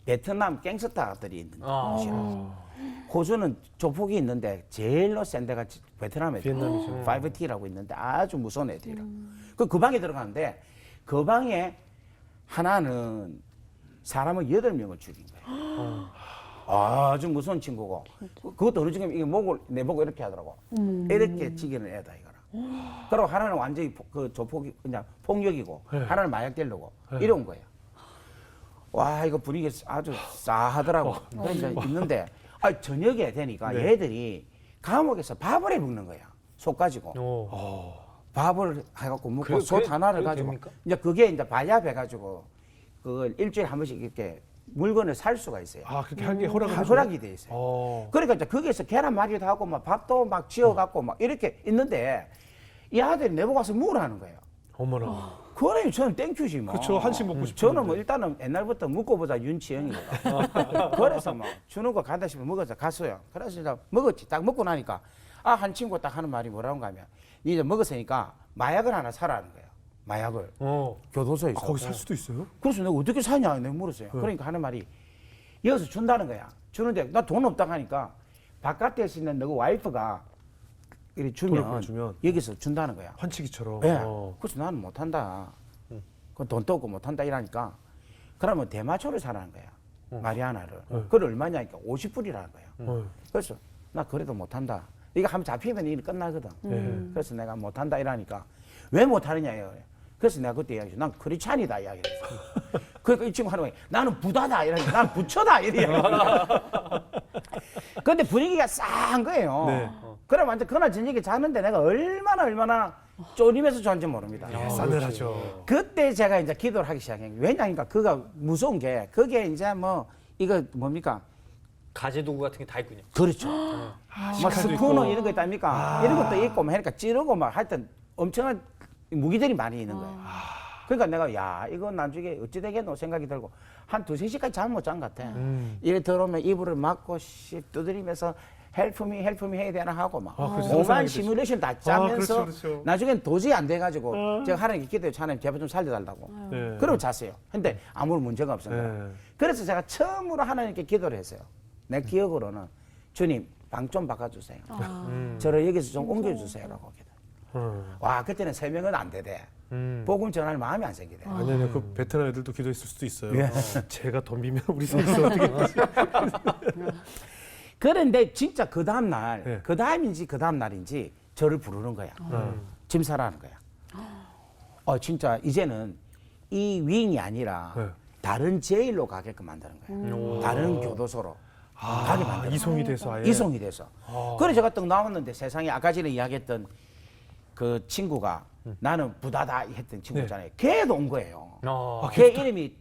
베트남 갱스터들이 있는 곳이야. 호주는 조폭이 있는데 제일로 센 데가 베트남 애들. 비엔남이죠. 5T라고 있는데 아주 무서운 애들이라. 그 방에 들어가는데 그 방에 하나는 사람을 8명을 죽인 거예요. 아주 무서운 친구고. 그것도 어느 중에 이게 목을 내보고 이렇게 하더라고. 이렇게 지기는 애다 이거라. 그리고 하나는 완전히 그 조폭이 그냥 폭력이고 하나는 마약 딜러고 이런 거예요. 와 이거 분위기 아주 싸하더라고. 그러니까 있는데 저녁에 되니까 네. 얘들이 감옥에서 밥을 해 먹는 거야. 속 가지고. 밥을 해갖고 먹고 솥 하나를 그게 가지고 됩니까? 이제 그게 이제 발야해가지고 그걸 일주일에 한 번씩 이렇게 물건을 살 수가 있어요. 아, 그렇게 한 게 허락을 허락이 돼 있어요. 어. 그러니까 이제 거기에서 계란말이도 하고 막 밥도 막 지어갖고 막 이렇게 있는데 이 아들이 내보고 와서 묵으라는 거예요. 어머나. 그러니 저는 땡큐지 뭐. 그렇죠. 한식 먹고 싶은데. 저는 뭐 일단은 옛날부터 묵고 보자 윤치영이거든. 그래서 뭐 주는 거 간다 싶으면 먹어서 갔어요. 그래서 이제 먹었지. 딱 먹고 나니까 한 친구 딱 하는 말이 뭐라고 하면 니 이제 먹었으니까 마약을 하나 사라는 거예요. 마약을. 교도소에서. 거기 살 수도 있어요? 그래서 내가 어떻게 사냐 내가 물었어요. 그러니까 하는 말이 여기서 준다는 거야. 주는데 나 돈 없다고 하니까 바깥에 있는 너그 와이프가 이렇게 돈을 주면 보내주면. 여기서 준다는 거야. 환치기처럼. 예. 그래서 나는 못한다. 그 돈도 없고 못한다 이러니까 그러면 대마초를 사라는 거야. 마리아나를. 그걸 얼마냐니까 50불이라는 거야. 그래서 나 그래도 못한다. 이거 한번 잡히면 일이 끝나거든. 그래서 내가 못한다 이러니까 왜 못하느냐 이거예요. 그래서 내가 그때 이야기했어. 난 크리스찬이다 이야기를 했어. 그러니까 이 친구 하는 거야. 나는 부다다 이러니까 난 부처다 이래. 근데 분위기가 싸한 거예요. 네. 그래 완전 그날 저녁에 자는데 내가 얼마나 쫄리면서 좋아하는지 모릅니다. 싸늘하죠. 그때 제가 이제 기도를 하기 시작한 거예요. 왜냐니까 그가 무서운 게 그게 이제 뭐 이거 뭡니까? 가재도구 같은 게 다 있군요. 그렇죠. 뭐 식칼도 스푸너 있고. 이런 거 있답니까? 이런 것도 있고 막 하니까 찌르고 막 하여튼 엄청난 무기들이 많이 있는 거예요. 그러니까 내가 야 이거 나중에 어찌 되겠노 생각이 들고 한 2-3시까지 잠 못 잔 것 같아. 이래 들어오면 이불을 막고 씹 두드리면서 헬프미 해야 되나 하고 막 그렇죠. 오만 상상하게 되죠. 시뮬레이션 다 짜면서 그렇죠, 그렇죠. 나중엔 도저히 안 돼가지고 제가 하나님께 기도해 하나님 제발 좀 살려달라고. 네. 그러고 잤어요. 근데 아무 문제가 없었어요. 네. 그래서 제가 처음으로 하나님께 기도를 했어요. 내 기억으로는 주님 방 좀 바꿔주세요. 저를 여기서 좀 옮겨주세요라고 기도. 와 그때는 3명은 안 되대. 복음 전할 마음이 안 생기대. 아니요, 그 베트남 애들도 기도했을 수도 있어요. 예. 제가 덤비면 우리 선수 어떻게 되지? 그런데 진짜 그 다음 날, 네. 그 다음인지 그 다음 날인지 저를 부르는 거야. 짐 사라는 거야. 진짜 이제는 이 윙이 아니라 네. 다른 제일로 가게끔 만드는 거야. 다른 교도소로 가게 만드는 거야. 이송이 돼서 아예. 이송이 돼서. 그래 제가 딱 나왔는데 세상에 아까 전에 이야기했던 그 친구가 나는 부다다 했던 친구 있잖아요. 걔도 온 거예요. 걔 이름이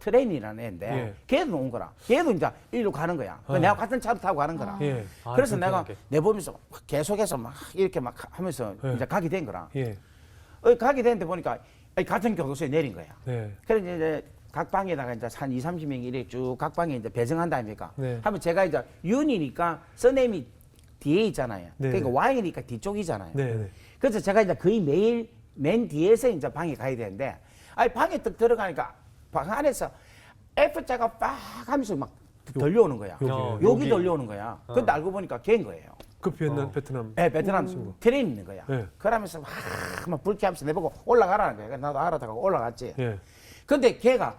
트레인이라는 애인데 예. 걔도 온 거라. 걔도 이제 일로 가는 거야. 내가 같은 차로 타고 가는 거라. 예. 그래서 내가 불편하게. 내보면서 계속해서 막 이렇게 막 하면서 예. 이제 가게 된 거라. 예. 가게 됐는데 보니까 같은 교도소에 내린 거야. 네. 그래서 이제 각 방에다가 이제 한 2-30명이 이렇게 쭉 각 방에 이제 배정한다 아닙니까? 네. 하면 제가 이제 윤이니까 써네임이 뒤에 있잖아요. 네. 그러니까 Y니까 뒤쪽이잖아요. 네. 네. 그래서 제가 이제 거의 매일 맨 뒤에서 이제 방에 가야 되는데, 방에 딱 들어가니까 방 안에서 F자가 빡 하면서 막 들려오는 거야. 여기에. 여기 들려오는 거야. 근데 알고 보니까 걔인 거예요. 그 베트남. 네, 베트남 트레인 있는 거야. 네. 그러면서 막 불쾌하면서 내보고 올라가라는 거야. 나도 알아다가 올라갔지. 예. 근데 걔가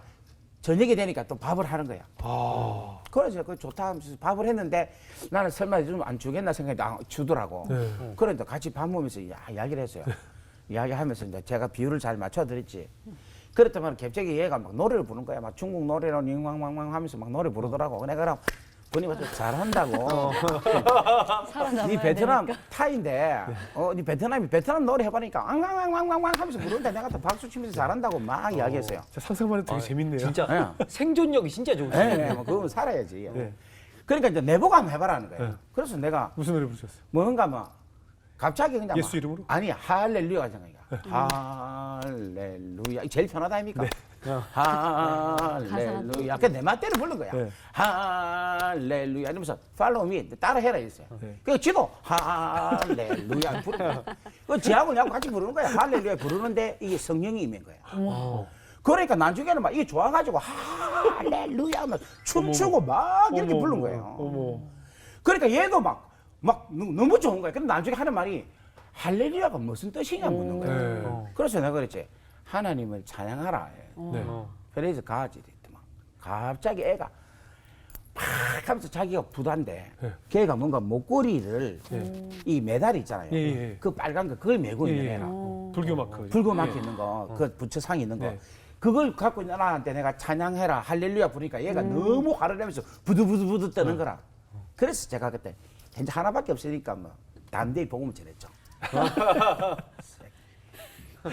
저녁이 되니까 또 밥을 하는 거야. 아. 그래서 그 좋다 하면서 밥을 했는데 나는 설마 좀 안 주겠나 생각했는데 주더라고. 네. 그런데 같이 밥 먹으면서 이야기를 했어요. 이야기하면서 이제 제가 비율을 잘 맞춰드렸지. 그렇다면 갑자기 얘가 막 노래를 부르는 거야. 막 중국 노래로 닝왕왕왕 하면서 막 노래 부르더라고. 내가 그럼 본인 와서 잘한다고. 살아남아야 네 베트남 되니까. 타인데, 네 베트남 노래 해보니까 앙앙앙앙앙 하면서 부르는데 내가 또 박수 치면서 잘한다고 막 이야기했어요. 진짜 상상만 해도 되게 재밌네요. 진짜 예. 생존력이 진짜 좋으시네요. 네, 뭐 그건 살아야지. 네. 그러니까 이제 내보고 한번 해봐라는 거예요. 네. 그래서 내가 무슨 노래 부르셨어요? 뭔가 뭐 갑자기 그냥 예수 막, 이름으로? 아니 할렐루야 하잖아요. 할렐루야 제일 편하다 아닙니까? 할렐루야. 그 내 맛대로 부른 거야. 네. 할렐루야 이러면서 follow me 따라해라 이랬어요. 네. 그 지도 할렐루야 부르는 거야. 그 지하고 내하고 같이 부르는 거야. 할렐루야 부르는데 이게 성령이 임한 거야. 그러니까 나중에는 막 이게 좋아가지고 할렐루야 막 춤추고 막 이렇게 어머, 부른 어머, 거예요. 어머. 그러니까 얘도 막 너무 좋은 거야. 근데 나중에 하는 말이 할렐루야가 무슨 뜻이냐 묻는 거야. 네. 그래서 내가 그랬지. 하나님을 찬양하라. 네. 그래서 가지 됐더만. 갑자기 애가 막 하면서 자기가 부단데 네. 걔가 뭔가 목걸이를 이 메달 있잖아요. 예, 예. 그 빨간 거 그걸 메고 있는 예, 예. 애라. 불교 마크. 붉은 마크 있는 거, 그 부처상 있는 거. 네. 그걸 갖고 있는 아한테 내가 찬양해라 할렐루야 부르니까 얘가 너무 화를 내면서 부두부두부두 떠는 거라. 그래서 제가 그때 이제 하나밖에 없으니까 뭐 담대히 복음을 전했죠.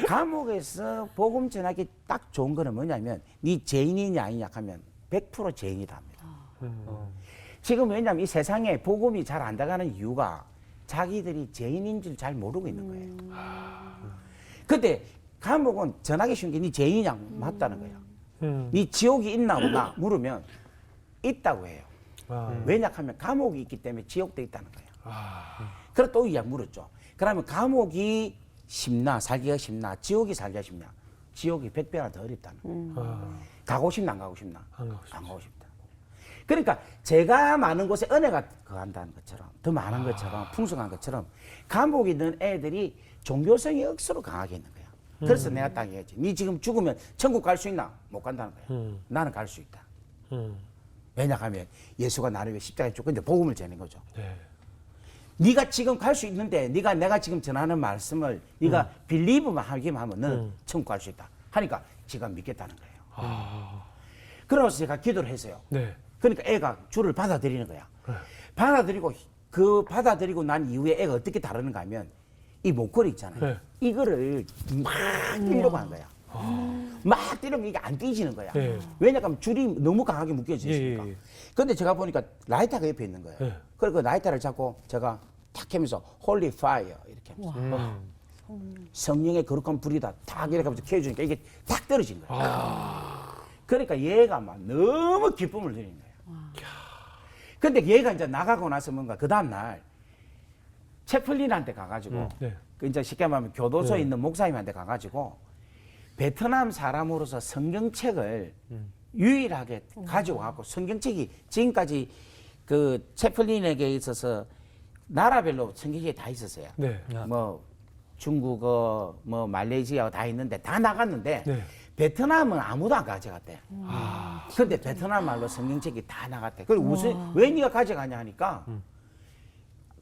감옥에서 복음 전하기 딱 좋은 거는 뭐냐면 네 죄인이냐 아니냐 하면 100% 죄인이다 합니다. 지금 왜냐면 이 세상에 복음이 잘 안 나가는 이유가 자기들이 죄인인 줄 잘 모르고 있는 거예요. 근데 감옥은 전하기 쉬운 게 네 죄인이냐 맞다는 거예요. 네 지옥이 있나 없나 물으면 있다고 해요. 아. 왜냐하면 감옥이 있기 때문에 지옥도 있다는 거예요. 아. 그래 또 이야기 물었죠. 그러면 감옥이 쉽나 살기가 쉽나 지옥이 살기가 쉽냐? 지옥이 100배나 더 어렵다는 거예요. 아. 가고 싶나 안 가고 싶나? 안 가고 싶죠. 안 가고 싶다. 그러니까 제가 많은 곳에 은혜가 거한다는 것처럼 더 많은 것처럼 풍성한 것처럼 감옥에 있는 애들이 종교성이 억수로 강하게 있는 거야. 그래서 내가 딱 얘기했지. 네 지금 죽으면 천국 갈 수 있나? 못 간다는 거야. 나는 갈 수 있다. 왜냐하면 예수가 나를 위해 십자가에 죽고 복음을 전한 거죠. 네. 네가 지금 갈 수 있는데 내가 지금 전하는 말씀을 네가 빌리브만 하기만 하면 너는 천국 갈 수 있다. 하니까 지가 믿겠다는 거예요. 아. 그러면서 제가 기도를 했어요. 네. 그러니까 애가 주를 받아들이는 거야. 받아들이고 난 이후에 애가 어떻게 다루는가 하면 이 목걸이 있잖아요. 네. 이거를 막 뛰려고 하는 거야. 막 뛰려면 이게 안 뛰지는 거야. 네. 왜냐하면 줄이 너무 강하게 묶여져 있으니까. 예, 예, 예. 근데 제가 보니까 라이터가 옆에 있는 거예요. 네. 그리고 그 라이터를 잡고 제가 탁 하면서 홀리 파이어 이렇게 하면서 성령의 거룩한 불이다 탁 이렇게 하면서 켜주니까 이게 탁 떨어진 거예요. 그러니까 얘가 막 너무 기쁨을 누리는 거예요. 근데 얘가 이제 나가고 나서 뭔가 그 다음날 채플린한테 가가지고 네. 그 이제 쉽게 말하면 교도소에 네. 있는 목사님한테 가가지고 베트남 사람으로서 성경책을 유일하게 가지고 가고 성경책이 지금까지 그 채플린에게 있어서 나라별로 성경책이 다 있었어요. 네. 뭐 중국어, 뭐 말레이시아 다 있는데 다 나갔는데 네. 베트남은 아무도 안 가져갔대. 근데 베트남 말로 성경책이 다 나갔대. 그리고 무슨 왜 네가 가져가냐 하니까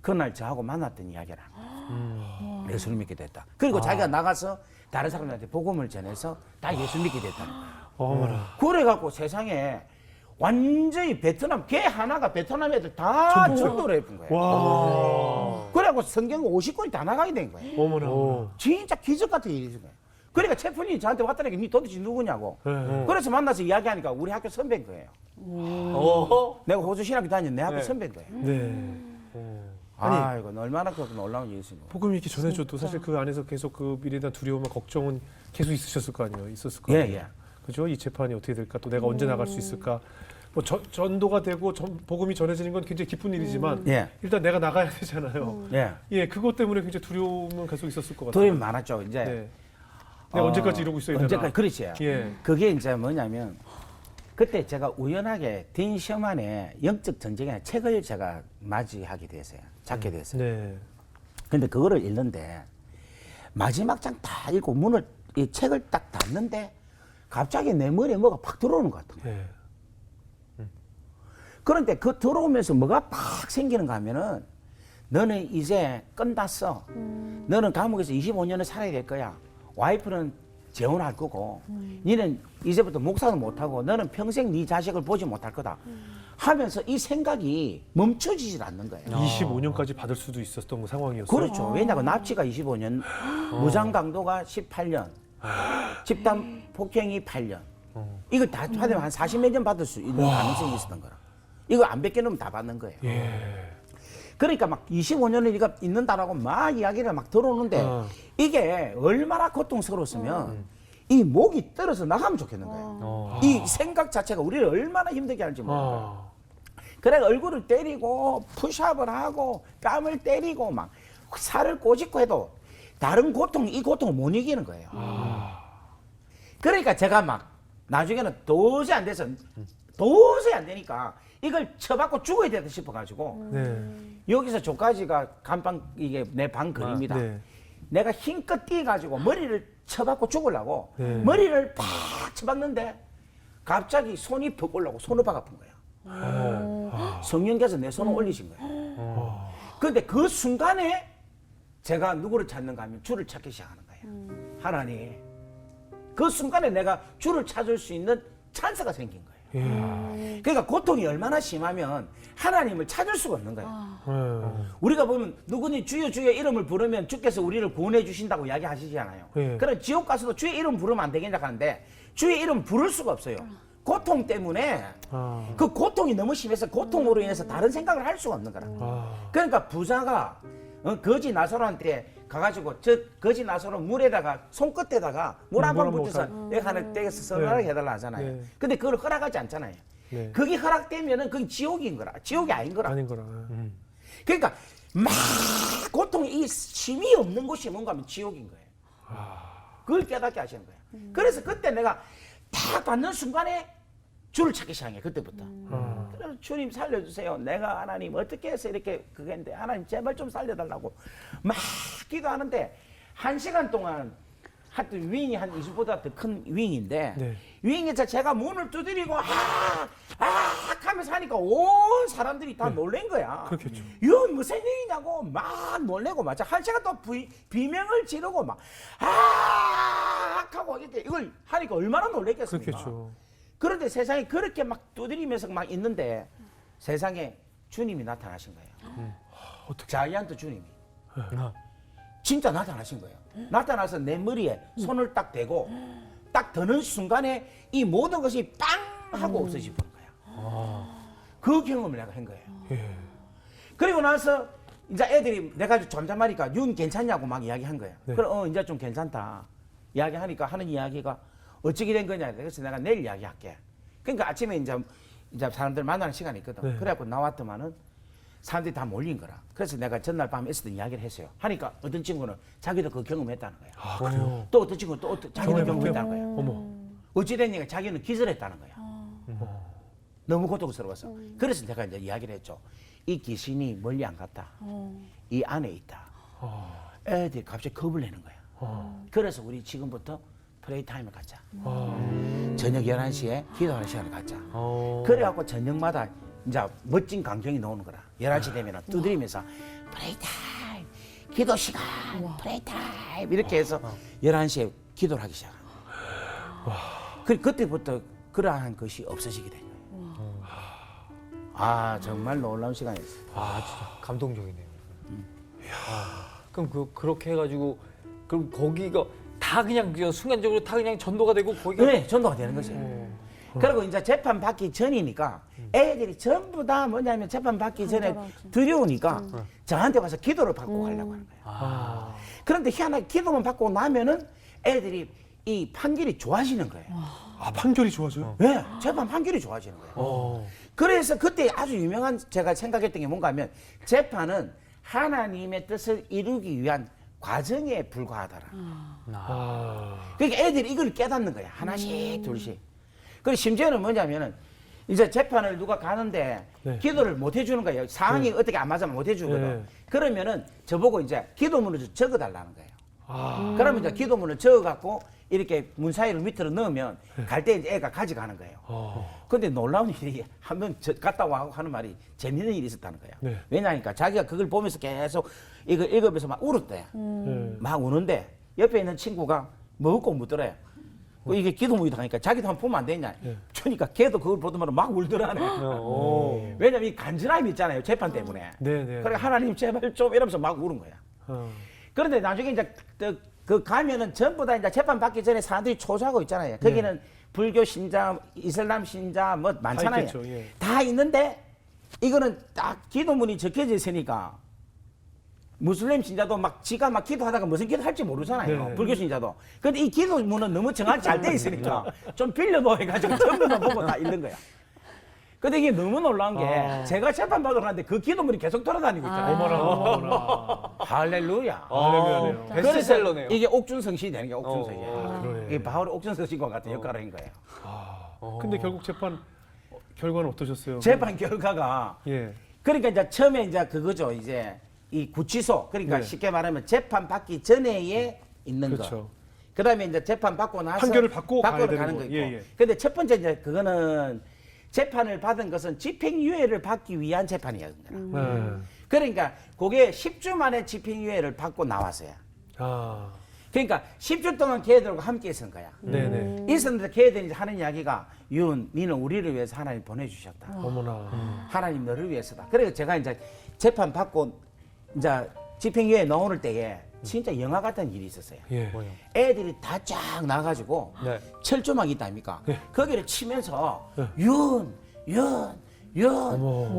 그날 저하고 만났던 이야기를 합니다. 예수를 믿게 됐다. 그리고 자기가 나가서 다른 사람들한테 복음을 전해서 다 예수 믿게 됐다는 거예요. 어머나. 그래갖고 세상에 완전히 베트남 개 하나가 베트남 애들 다 전도를 해본 거예요. 와. 그래갖고 성경 50권이 다 나가게 된 거예요. 어머나. 진짜 기적 같은 일이 있은 거예요. 그러니까 채플린이 저한테 왔다니까 니 도대체 누구냐고. 네. 그래서 만나서 이야기하니까 우리 학교 선배인 거예요. 내가 호주 신학교 다니는 내 학교 네. 선배인 거예요. 네. 아니, 아이고 얼마나 그 놀라운 일이지. 복음 이렇게 전해줘도 사실 그 안에서 계속 그 미래에 대한 두려움과 걱정은 계속 있으셨을 거 아니에요. 있었을 거 예, 아니에요. 예. 그죠? 이 재판이 어떻게 될까? 또 내가 언제 나갈 수 있을까? 뭐 전도가 되고 복음이 전해지는 건 굉장히 기쁜 일이지만 예. 일단 내가 나가야 되잖아요. 예. 예, 그것 때문에 굉장히 두려움은 계속 있었을 것 같아요. 도움이 많았죠. 이제 네. 내가 언제까지 이러고 있어야 되나? 언제까지 그렇지. 예. 그게 이제 뭐냐면 그때 제가 우연하게 딘 셔만의 영적 전쟁이라는 책을 제가 맞이하게 됐어요. 찾게 됐어요. 네. 근데 그거를 읽는데 마지막 장 다 읽고 이 책을 딱 닫는데 갑자기 내 머리에 뭐가 팍 들어오는 것 같은 거예요. 네. 그런데 그 들어오면서 뭐가 팍 생기는가 하면은 너는 이제 끝났어. 너는 감옥에서 25년을 살아야 될 거야. 와이프는 재혼할 거고 니는 이제부터 목사도 못하고 너는 평생 네 자식을 보지 못할 거다 하면서 이 생각이 멈춰지질 않는 거예요. 25년까지 받을 수도 있었던 그 상황이었어요. 그렇죠. 왜냐하면 납치가 25년, 무장강도가 18년, 집단 폭행이 8년. 이거 다 하면 한 40몇 년 받을 수 있는 가능성이 있었던 거라. 이거 안 뺏겨놓으면 다 받는 거예요. 예. 그러니까 막 25년을 네가 있는다라고 막 이야기를 막 들어오는데 이게 얼마나 고통스러웠으면 이 목이 떨어져 나가면 좋겠는 거예요. 이 생각 자체가 우리를 얼마나 힘들게 하는지 몰라요. 그래 얼굴을 때리고 푸시업을 하고 뺨을 때리고 막 살을 꼬집고 해도 다른 고통, 이 고통을 못 이기는 거예요. 그러니까 제가 막 나중에는 도저히 안 돼서 도저히 안 되니까 이걸 쳐받고 죽어야 되다 싶어가지고 네. 여기서 저까지가 감방 이게 내 방 그림이다. 네. 내가 힘껏 뛰어가지고 머리를 쳐받고 죽으려고 네. 머리를 팍 쳐박는데 갑자기 손이 퍽 올라오고 손오빠가 아픈 거예요. 성령께서 내 손을 올리신 거예요. 그런데 그 순간에 제가 누구를 찾는가 하면 주를 찾기 시작하는 거예요. 하나님. 그 순간에 내가 주를 찾을 수 있는 찬스가 생긴 거예요. 그러니까 고통이 얼마나 심하면 하나님을 찾을 수가 없는 거예요. 우리가 보면 누구니 주여 주의 이름을 부르면 주께서 우리를 구원해 주신다고 이야기하시잖아요. 그럼 지옥 가서도 주의 이름 부르면 안 되겠냐 하는데 주의 이름 부를 수가 없어요. 고통 때문에 그 고통이 너무 심해서 고통으로 인해서 다른 생각을 할 수가 없는 거라. 그러니까 부자가 거지 나사로한테 가가지고 저 거지 나사로 물에다가 손끝에다가 물 한 번 붙여서 내가 하나 떼서 선하게 해달라 하잖아요. 네. 근데 그걸 허락하지 않잖아요. 네. 그게 허락되면은 그게 지옥인 거라. 지옥이 아닌 거라. 아닌 거라. 그러니까 막 고통이 이 심이 없는 곳이 뭔가 하면 지옥인 거예요. 그걸 깨닫게 하시는 거예요. 그래서 그때 내가 딱 받는 순간에 주를 찾기 시작해. 그때부터. 그래서 주님 살려주세요. 내가 하나님 어떻게 해서 이렇게 그게인데 하나님 제발 좀 살려달라고 막 기도하는데 1시간 동안 하여튼 윙이 한 20보다 더 큰 윙인데 네. 윙에서 제가 문을 두드리고 하면서 하니까 온 사람들이 다 놀란 거야. 그렇겠죠. 이거 무슨 일이냐고 막 놀래고 막 1시간 동안 비명을 지르고 막 하고 이걸 하니까 얼마나 놀랬겠습니까? 그렇겠죠. 그런데 세상에 그렇게 막 두드리면서 막 있는데 세상에 주님이 나타나신 거예요. 어떻게? 자이언트 주님이. 진짜 나타나신 거예요. 나타나서 내 머리에 손을 딱 대고 딱 드는 순간에 이 모든 것이 빵 하고 없어져 버린 거야. 그 경험을 내가 한 거예요. 예. 그리고 나서 이제 애들이 내가 잠잠하니까 윤 괜찮냐고 막 이야기한 거예요. 네. 그럼 이제 좀 괜찮다. 이야기하니까 하는 이야기가 어떻게 된 거냐. 그래서 내가 내일 이야기할게. 그러니까 아침에 이제 사람들 만나는 시간이 있거든. 네. 그래갖고 나왔더만은 사람들이 다 몰린 거라. 그래서 내가 전날 밤에 있었던 이야기를 했어요. 하니까 어떤 친구는 자기도 그 경험했다는 거야. 아, 그래요? 또 어떤 친구는 또 자기도 경험했대요? 경험했다는 거야. 어머. 어찌됐냐면 자기는 기절했다는 거야. 너무 고통스러워서. 그래서 제가 이제 이야기를 했죠. 이 귀신이 멀리 안 갔다. 이 안에 있다. 애들이 갑자기 겁을 내는 거야. 그래서 우리 지금부터 프레이 타임을 갖자. 저녁 11시에 기도하는 시간을 갖자. 그래갖고 저녁마다 이제 멋진 광경이 나오는 거라. 11시 되면 두드리면서 프레이 타임, 기도 시간, 프레이 타임 이렇게 해서 11시에 기도를 하기 시작한 거예요. 그때부터 그러한 것이 없어지게 된 거예요. 아 정말 놀라운 시간이었어요. 아 진짜 감동적이네요. 그럼 그렇게 해가지고 그럼 거기가 다 그냥 순간적으로 다 그냥 전도가 되고 거기가 네, 전도가 되는 것이에요. 그리고 이제 재판 받기 전이니까 애들이 전부 다 뭐냐면 재판 받기 전에 두려우니까 저한테 와서 기도를 받고 가려고 하는 거예요. 그런데 희한하게 기도만 받고 나면은 애들이 이 판결이 좋아지는 거예요. 아, 판결이 좋아져요? 네, 재판 판결이 좋아지는 거예요. 그래서 그때 아주 유명한 제가 생각했던 게 뭔가 하면 재판은 하나님의 뜻을 이루기 위한 과정에 불과하더라. 그러니까 애들이 이걸 깨닫는 거야. 하나씩 둘씩. 그리고 심지어는 뭐냐면은 이제 재판을 누가 가는데 네. 기도를 못 해주는 거예요. 상황이 어떻게 안 맞으면 못 해주거든. 네. 그러면은 저보고 이제 기도문을 적어달라는 거예요. 그러면 이제 기도문을 적어갖고 이렇게 문 사이를 밑으로 넣으면 갈 때 애가 가져가는 거예요. 근데 놀라운 일이 한 번 갔다 와 하는 말이 재밌는 일이 있었다는 거야. 네. 왜냐하니까 자기가 그걸 보면서 계속 이거 읽으면서 막 울었대. 네. 막 우는데 옆에 있는 친구가 먹고 묻더래. 이게 기도문이 당하니까 자기도 한번 보면 안 되냐. 네. 그러니까 걔도 그걸 보더만 막 울더라네. 왜냐면 이 간절함이 있잖아요. 재판 때문에. 네. 그러니까 하나님 제발 좀 이러면서 막 우는 거야. 그런데 나중에 이제 그 가면은 전부 다 이제 재판 받기 전에 사람들이 초조하고 있잖아요. 거기는 불교 신자, 이슬람 신자 뭐 많잖아요. 있겠죠, 예. 다 있는데 이거는 딱 기도문이 적혀져 있으니까 무슬림 신자도 막 지가 막 기도하다가 무슨 기도할지 모르잖아요. 네. 불교 신자도. 근데 이 기도문은 너무 정확히 잘 돼 있으니까 좀 빌려놓아 해가지고 전부 다 보고 다 읽는 거야. 근데 이게 너무 놀라운 게 제가 재판받으러 갔는데 그 기도문이 계속 돌아다니고 있잖아요. 어머나. 할렐루야. 할렐루야네요. 아, 베스트셀러네요. 이게 옥준성시 되는 게 옥준성이. 그러네. 이게 바울의 옥준성시과 같은 역할을 한 거예요. 근데 결국 재판 결과는 어떠셨어요? 재판 결과가 예. 그러니까 이제 처음에 이제 그거죠. 이제 이 구치소 그러니까 네. 쉽게 말하면 재판 받기 전에 있는 거. 그렇죠. 그다음에 이제 재판 받고 나서 판결을 받고 가야 밖으로 되는 가는 거. 거 있고. 예, 예. 근데 첫 번째 이제 그거는 재판을 받은 것은 집행유예를 받기 위한 재판이었거든요. 네. 그러니까 그게 10주 만에 집행유예를 받고 나왔어요. 아. 그러니까 10주 동안 걔들하고 함께 있은 거야. 네네. 있었는데 걔들이 하는 이야기가 윤, 니는 우리를 위해서 하나님 보내주셨다. 어머나. 하나님 너를 위해서다. 그래서 제가 이제 재판 받고 이제 집행유예 나오는 때에 진짜 영화 같은 일이 있었어요. 예. 애들이 다 쫙 나가지고 네. 철조망 있다 아닙니까? 네. 거기를 치면서 네. 윤,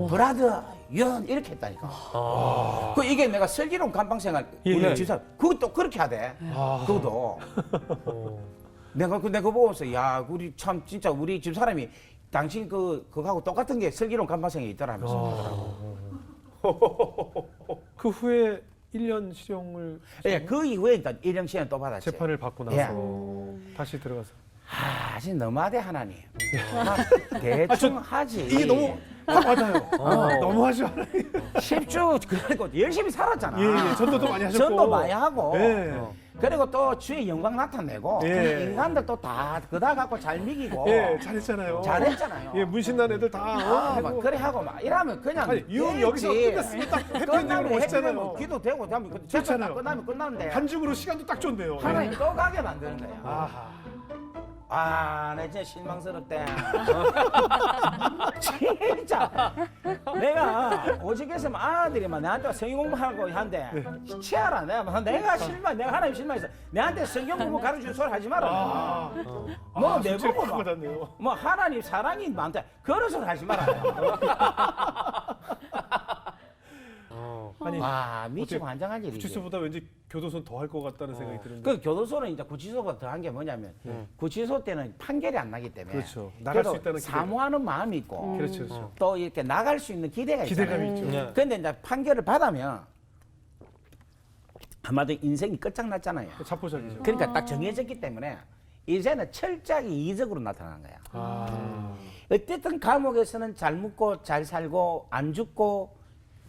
브라더, 윤 이렇게 했다니까. 그 이게 내가 슬기로운 감방생활 예, 우리 예. 집사 그것도 그렇게 하대. 그것도. 내가 그거 보고서 야 우리 참 진짜 우리 집 사람이 당신 그거하고 똑같은 게 슬기로운 감방생이 있더라면서. 그 후에 1년 실형을 예, 그 이후에 일단 1년 시간 또 받았지. 재판을 받고 나서 다시 들어가서. 아, 진짜 너무하대 하나님. 대충 하지. 이게 너무 맞아요. 너무 하지 않아요. 10주 그리고 열심히 살았잖아. 예, 예. 전도도 많이 하셨고. 전도 많이 하고. 예. 그리고 또 주의 영광 나타내고 예. 인간들 또 다 그다 갖고 잘 미기고 예, 잘했잖아요. 잘했잖아요. 예, 문신난 애들 다. 아, 막 그래 하고 막 이러면 그냥 아니, 윤 되지. 여기서 끝났으면 딱 해피엔딩으로 끝나면 멋있잖아요. 해피엔딩 기도 되고 그다음에 재판 다 좋잖아요. 끝나면 끝나는데 한중으로 시간도 딱 좋네요. 하나님 또 가게 만드는 거야. 아하. 아, 내 진짜 실망스럽대. 진짜. 내가 오직에서 아들이 막 나한테 성경 공부하고 한대. 치아라. 내가 실망, 내가 하나님 실망해서 내한테 성경 공부 가르치는 소리 하지 마라. 뭐 내보고 크고 막. 났네요. 뭐 하나님 사랑이 많대. 그런 소리 하지 마라. 아니, 와, 미치고 어떻게 환장할 일이지. 구치소보다 왠지 교도소는 더 할 것 같다는 생각이 드는데. 그 교도소는 이제 구치소보다 더한 게 뭐냐면 구치소 때는 판결이 안 나기 때문에 그렇죠. 나갈 수 그래도 있다는 기대가. 사모하는 마음이 있고 그렇죠, 그렇죠. 또 이렇게 나갈 수 있는 기대가 기대감이 있잖아요. 있죠. 네. 근데 이제 판결을 받으면 아마도 인생이 끝장났잖아요. 자포자기죠. 그러니까 딱 정해졌기 때문에 이제는 철저하게 이적으로 나타나는 거야. 아. 어쨌든 감옥에서는 잘 묵고 잘 살고 안 죽고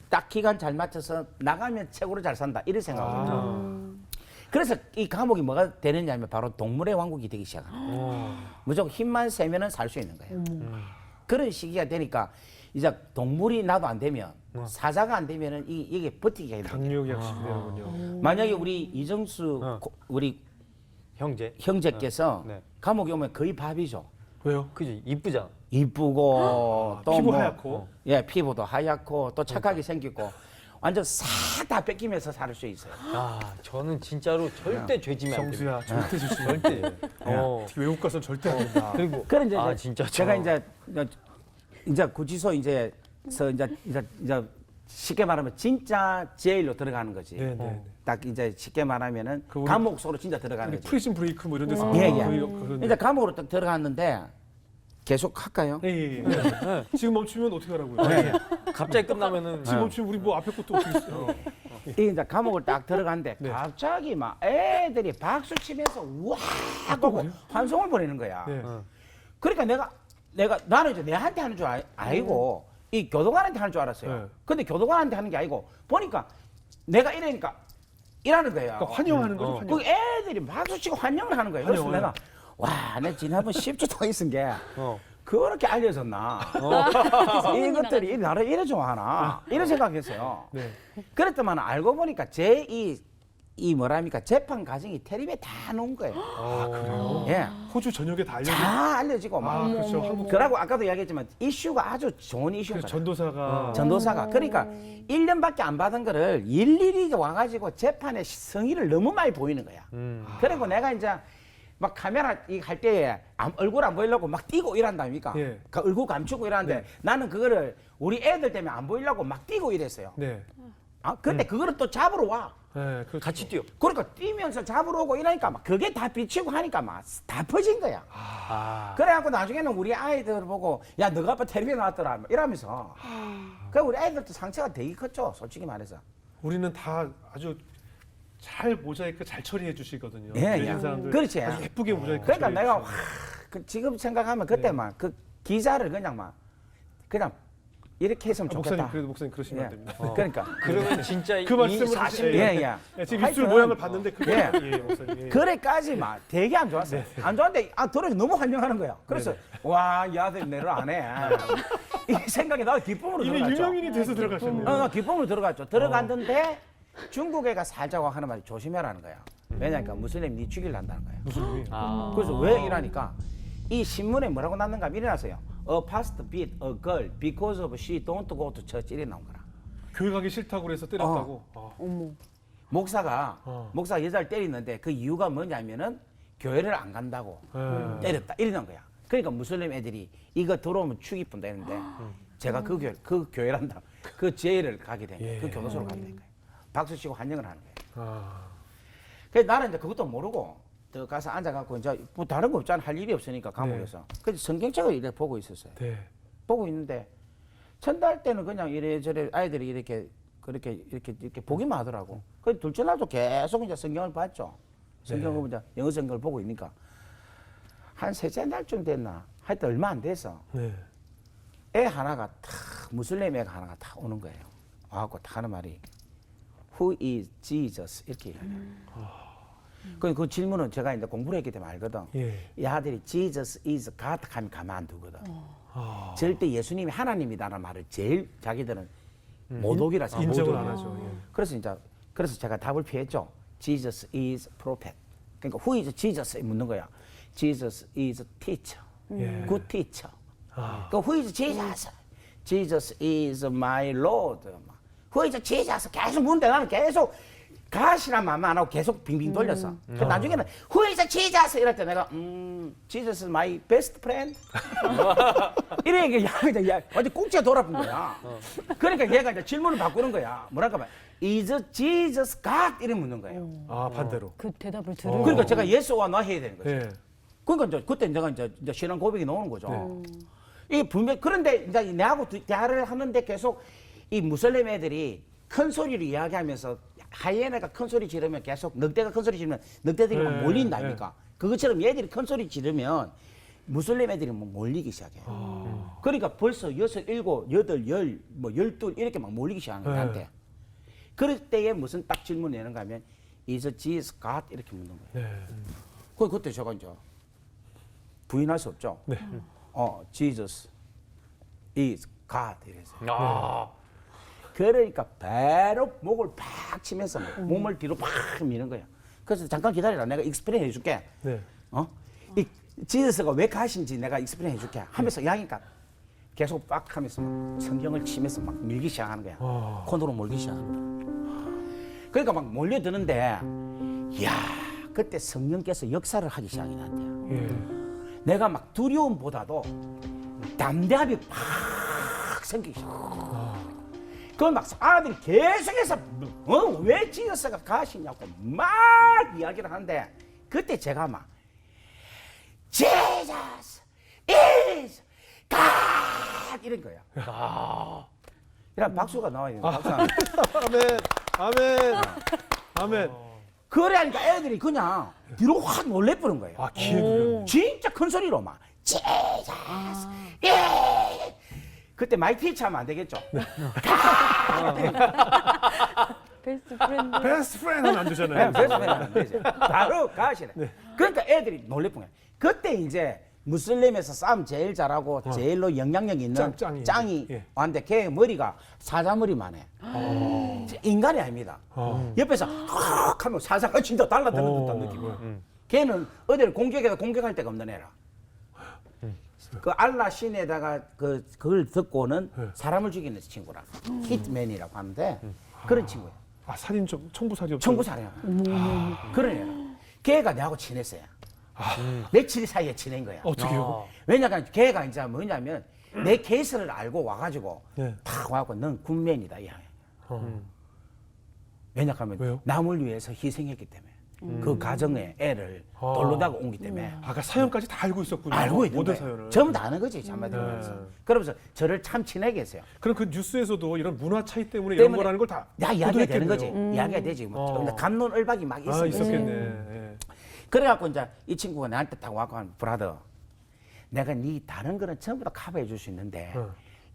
딱 기간 잘 맞춰서 나가면 최고로 잘 산다 이런 생각을 그래서 이 감옥이 뭐가 되느냐 하면 바로 동물의 왕국이 되기 시작합니다. 무조건 힘만 세면은 살 수 있는 거예요. 그런 시기가 되니까 이제 동물이 나도 안 되면 사자가 안 되면은 이게 버티기가 힘들어요. 강력 약식이 되는군요. 만약에 우리 이정수 우리 형제. 형제께서 네. 감옥에 오면 거의 밥이죠. 왜요? 그지 이쁘잖아. 이쁘고 또 피부 뭐, 하얗고. 예 피부도 하얗고 또 착하게 생기고 완전 싹 다 뺏기면서 살 수 있어요. 아 저는 진짜로 절대 죄지면 안 됩니다. 정수야, 절대 조심. 절대. 특히 외국 가서는 절대 안 된다. 그리고 그래 이제 아 진짜 제가 이제 구치소 이제 쉽게 말하면 진짜 제일로 들어가는 거지. 네, 네. 딱 이제 쉽게 말하면은 그 우리- 감옥소로 진짜 들어가는 우리 거지. 프리즌 브레이크 뭐 이런 데서 예, 예. 그런 이제 감옥으로 딱 들어갔는데 계속 할까요? 예, 예, 예. 지금 멈추면 어떻게 하라고요? 네. 갑자기 끝나면은 지금 멈추면 우리 뭐 앞에 것도 어떻게 있어요? 이 이제 감옥을 딱 들어갔는데 네. 갑자기 막 애들이 박수 치면서 우와 하고 환송을 벌이는 거야. 네. 그러니까 나는 이제 내한테 하는 줄 알고 이 교도관한테 하는 줄 알았어요. 네. 근데 교도관한테 하는 게 아니고 보니까 내가 이러니까 이라는 거예요. 그러니까 환영하는 거죠. 환영. 그 애들이 박수 치고 환영을 하는 거예요. 그래서 환영을. 내가 와, 내 지난번 10주 동안 있은 게 어. 그렇게 알려졌나? 이것들이 이 나라 이래 좋아하나? 이런 생각했어요. 네. 그랬더만 알고 보니까 이 뭐랍니까 재판 과정이 텔레비에 다 놓은 거예요. 아, 그래요? 예, 호주 전역에 다 알려진. 다 알려지고 막. 아, 그렇죠. 한국 그러고 아까도 이야기했지만 이슈가 아주 좋은 이슈인 그 거예요. 전도사가 전도사가 그러니까 1년밖에 안 받은 거를 일일이 와가지고 재판의 성의를 너무 많이 보이는 거야. 그리고 내가 이제 막 카메라 할 때에 얼굴 안 보이려고 막 뛰고 이란다니까. 예. 그 얼굴 감추고 이러는데 네. 나는 그거를 우리 애들 때문에 안 보이려고 막 뛰고 이랬어요. 네. 아, 근데 그거를 또 잡으러 와. 네, 그렇죠. 같이 뛰어. 그러니까 뛰면서 잡으러 오고 이러니까 막 그게 다 비치고 하니까 막 다 퍼진 거야. 아. 그래갖고 나중에는 우리 아이들 보고 야 너가 아빠 텔레비에 나왔더라 이러면서 그 우리 아이들도 상처가 되게 컸죠 솔직히 말해서. 우리는 다 아주 잘 모자이크 잘 처리해 주시거든요. 예, 주변 예. 사람들 그렇지. 아주 예쁘게 모자이크 그러니까 처리해 내가 주시고. 그 지금 생각하면 그때 네. 막 그 기자를 그냥 이렇게 했으면 목사님 좋겠다. 그래도 목사님 그러시면 안 예. 됩니다. 그러니까 그러면 진짜 그 말씀을 40년 예. 예, 지금 하여튼, 입술 모양을 봤는데 그게 예. 예, 목사님. 예. 그래까지 막 되게 안 좋았어요. 안 좋았는데 들어 너무 환영하는 거야. 그래서 와, 이 아들 내를 안 해. 이 생각이 나 기쁨으로 이미 들어갔죠. 유명인이 돼서 들어가셨네요. 나 기쁨으로 들어갔죠. 들어갔는데 중국 애가 살짝 하는 말이 조심해라는 거야. 왜냐니까 무슬림 니 죽이려 한다는 거야. 무슬림이. 아. 그래서 왜 이러니까 이 신문에 뭐라고 났는가 하면 일어났어요. A pastor beat a girl because of she don't go to church 이래 나온 거라. 교회 가기 싫다고 그래서 때렸다고. 어머. 목사가 여자를 때리는데 그 이유가 뭐냐면은 교회를 안 간다고 때렸다 이러는 거야. 그러니까 무슬림 애들이 이거 들어오면 축이 분다 했는데 제가 그 교회란다. 그 제일을 가게 된 거예요. 그 교도소로 가게 된 거예요. 박수 치고 환영을 하는 거예요. 아, 그래서 나는 이제 그것도 모르고 더 가서 앉아갖고 이제 뭐 다른 거 없잖아. 할 일이 없으니까 감옥에서. 그래서 성경책을 이렇게 보고 있었어요. 네. 보고 있는데 첫날 때는 그냥 이래저래 아이들이 이렇게 보기만 하더라고. 그 둘째 날도 계속 이제 성경을 봤죠. 성경을 이제 영어 성경을 보고 있으니까 한 셋째 날쯤 됐나. 하여튼 얼마 안 돼서 네. 애 하나가 무슬림 애가 하나가 탁 오는 거예요. 와갖고 탁 하는 말이 Who is Jesus? 이렇게 얘기해요. 그 질문은 제가 이제 공부를 했기 때문에 알거든. 예. 이 아들이 Jesus is God 하면 가만 안 두거든. 아, 절대 예수님이 하나님이다라는 말을 제일 자기들은 모독이라 생각해요. 인정을 안 하죠. 예. 그래서 제가 답을 피했죠. Jesus is prophet. 그러니까 who is Jesus? 묻는 거야. Jesus is teacher. 예. good teacher. 아. 그 who is Jesus? Jesus is my Lord. who is Jesus? 계속 묻는데 나는 계속 가시란 말만 안 하고 계속 빙빙 돌렸어. 그 나중에는 who is Jesus? 이럴 때 내가 Jesus is my best friend. 이래 얘기하면 완전 꼭지가 돌아쁜 거야. 그러니까 얘가 이제 질문을 바꾸는 거야. 뭐랄까 봐. Is Jesus God? 이래 묻는 거예요. 아, 반대로. 그 대답을 들으면 그러니까 제가 예수와 나 해야 되는 거죠. 예. 그러니까 이제 그때 내가 이제 신앙 고백이 나오는 거죠. 이 분명 그런데 이제 내하고 대화를 하는데 계속 이 무슬림 애들이 큰 소리로 이야기하면서 하이에나가 큰 소리 지르면 계속 늑대가 큰 소리 지르면 늑대들이 막 네, 몰린다니까. 그것처럼 얘들이 큰 소리 지르면 무슬림 애들이 막 몰리기 시작해. 그러니까 벌써 6, 7, 8, 10, 뭐 12 이렇게 막 몰리기 시작하는 거야. 나한테. 그럴 때에 무슨 딱 질문 내는가 하면 Is Jesus God? 이렇게 묻는 거예요. 네. 그때 제가 이제 부인할 수 없죠. 네. Jesus is God 이래서. 아. 그러니까 배로 목을 팍 치면서 몸을 뒤로 팍 미는 거야. 그래서 잠깐 기다려라. 내가 익스플레인 해줄게. 네. 이 지저스가 왜 가신지 내가 익스플레인 해줄게. 하면서 양이니까 계속 빡 하면서 막 성경을 치면서 막 밀기 시작하는 거야. 코너로 몰기 시작하는 거야. 그러니까 막 몰려드는데, 이야, 그때 성령께서 역사를 하기 시작이 난대요. 예. 내가 막 두려움보다도 담대함이 팍 생기기 시작해. 그건 막 아들이 계속해서 왜 지저스가 가시냐고 막 이야기를 하는데 그때 제가 막 Jesus is God 이런 거야. 이런 박수가 나와야 돼. 박수. 아멘. 아멘. 아멘. 그래 하니까 애들이 그냥 뒤로 확 놀래버린 거예요. 아, 기회군요. 진짜 큰 소리로 막 Jesus 그때 마이크 피치 하면 안 되겠죠? 베스트 프렌드. 베스트 프렌드 하면 안 되잖아요. 베스트맨 안 되죠. 바로 가시네. 그러니까 애들이 놀래쁜 거야. 그때 이제 무슬림에서 싸움 제일 잘하고 제일로 영향력 있는 짱이. 짱이 예. 왔는데 걔 머리가 사자머리만 해. 인간이 아닙니다. 옆에서 헉 하면 사자가 진짜 달라드는 듯한 느낌. 걔는 어디를 공격해도 공격할 데가 없는 애라. 그 알라 신에다가 그걸 듣고는 사람을 죽이는 친구라. 히트맨이라고 하는데 그런 친구야. 아 살인 청부살이 청부살이야. 그런 애라. 걔가 내하고 친했어요. 며칠 사이에 지낸 거야. 어떻게요? 왜냐면 걔가 이제 뭐냐면 내 케이스를 알고 와가지고 네. 탁 와갖고 넌 군맨이다 이 향해. 왜냐하면 왜요? 남을 위해서 희생했기 때문에 그 가정에 애를 돌로다가 옮기 때문에 아까 사연까지 다 알고 있었군요. 알고 있는 모든 거예요. 사연을. 전부 다 아는 거지 한마디로 말해서. 그러면서 저를 참 친하게 했어요. 그럼 그 뉴스에서도 이런 문화 차이 때문에 이런 거라는 걸 다 야 이야기가 되는 거지. 보도했겠네요. 이야기가 되지. 뭐 감론을박이 막 아 있었거든. 있었겠네. 예. 그래갖고 이제 이 친구가 나한테 딱 와갖고 한 브라더, 내가 네 다른 거는 전부 다 커버해 줄 수 있는데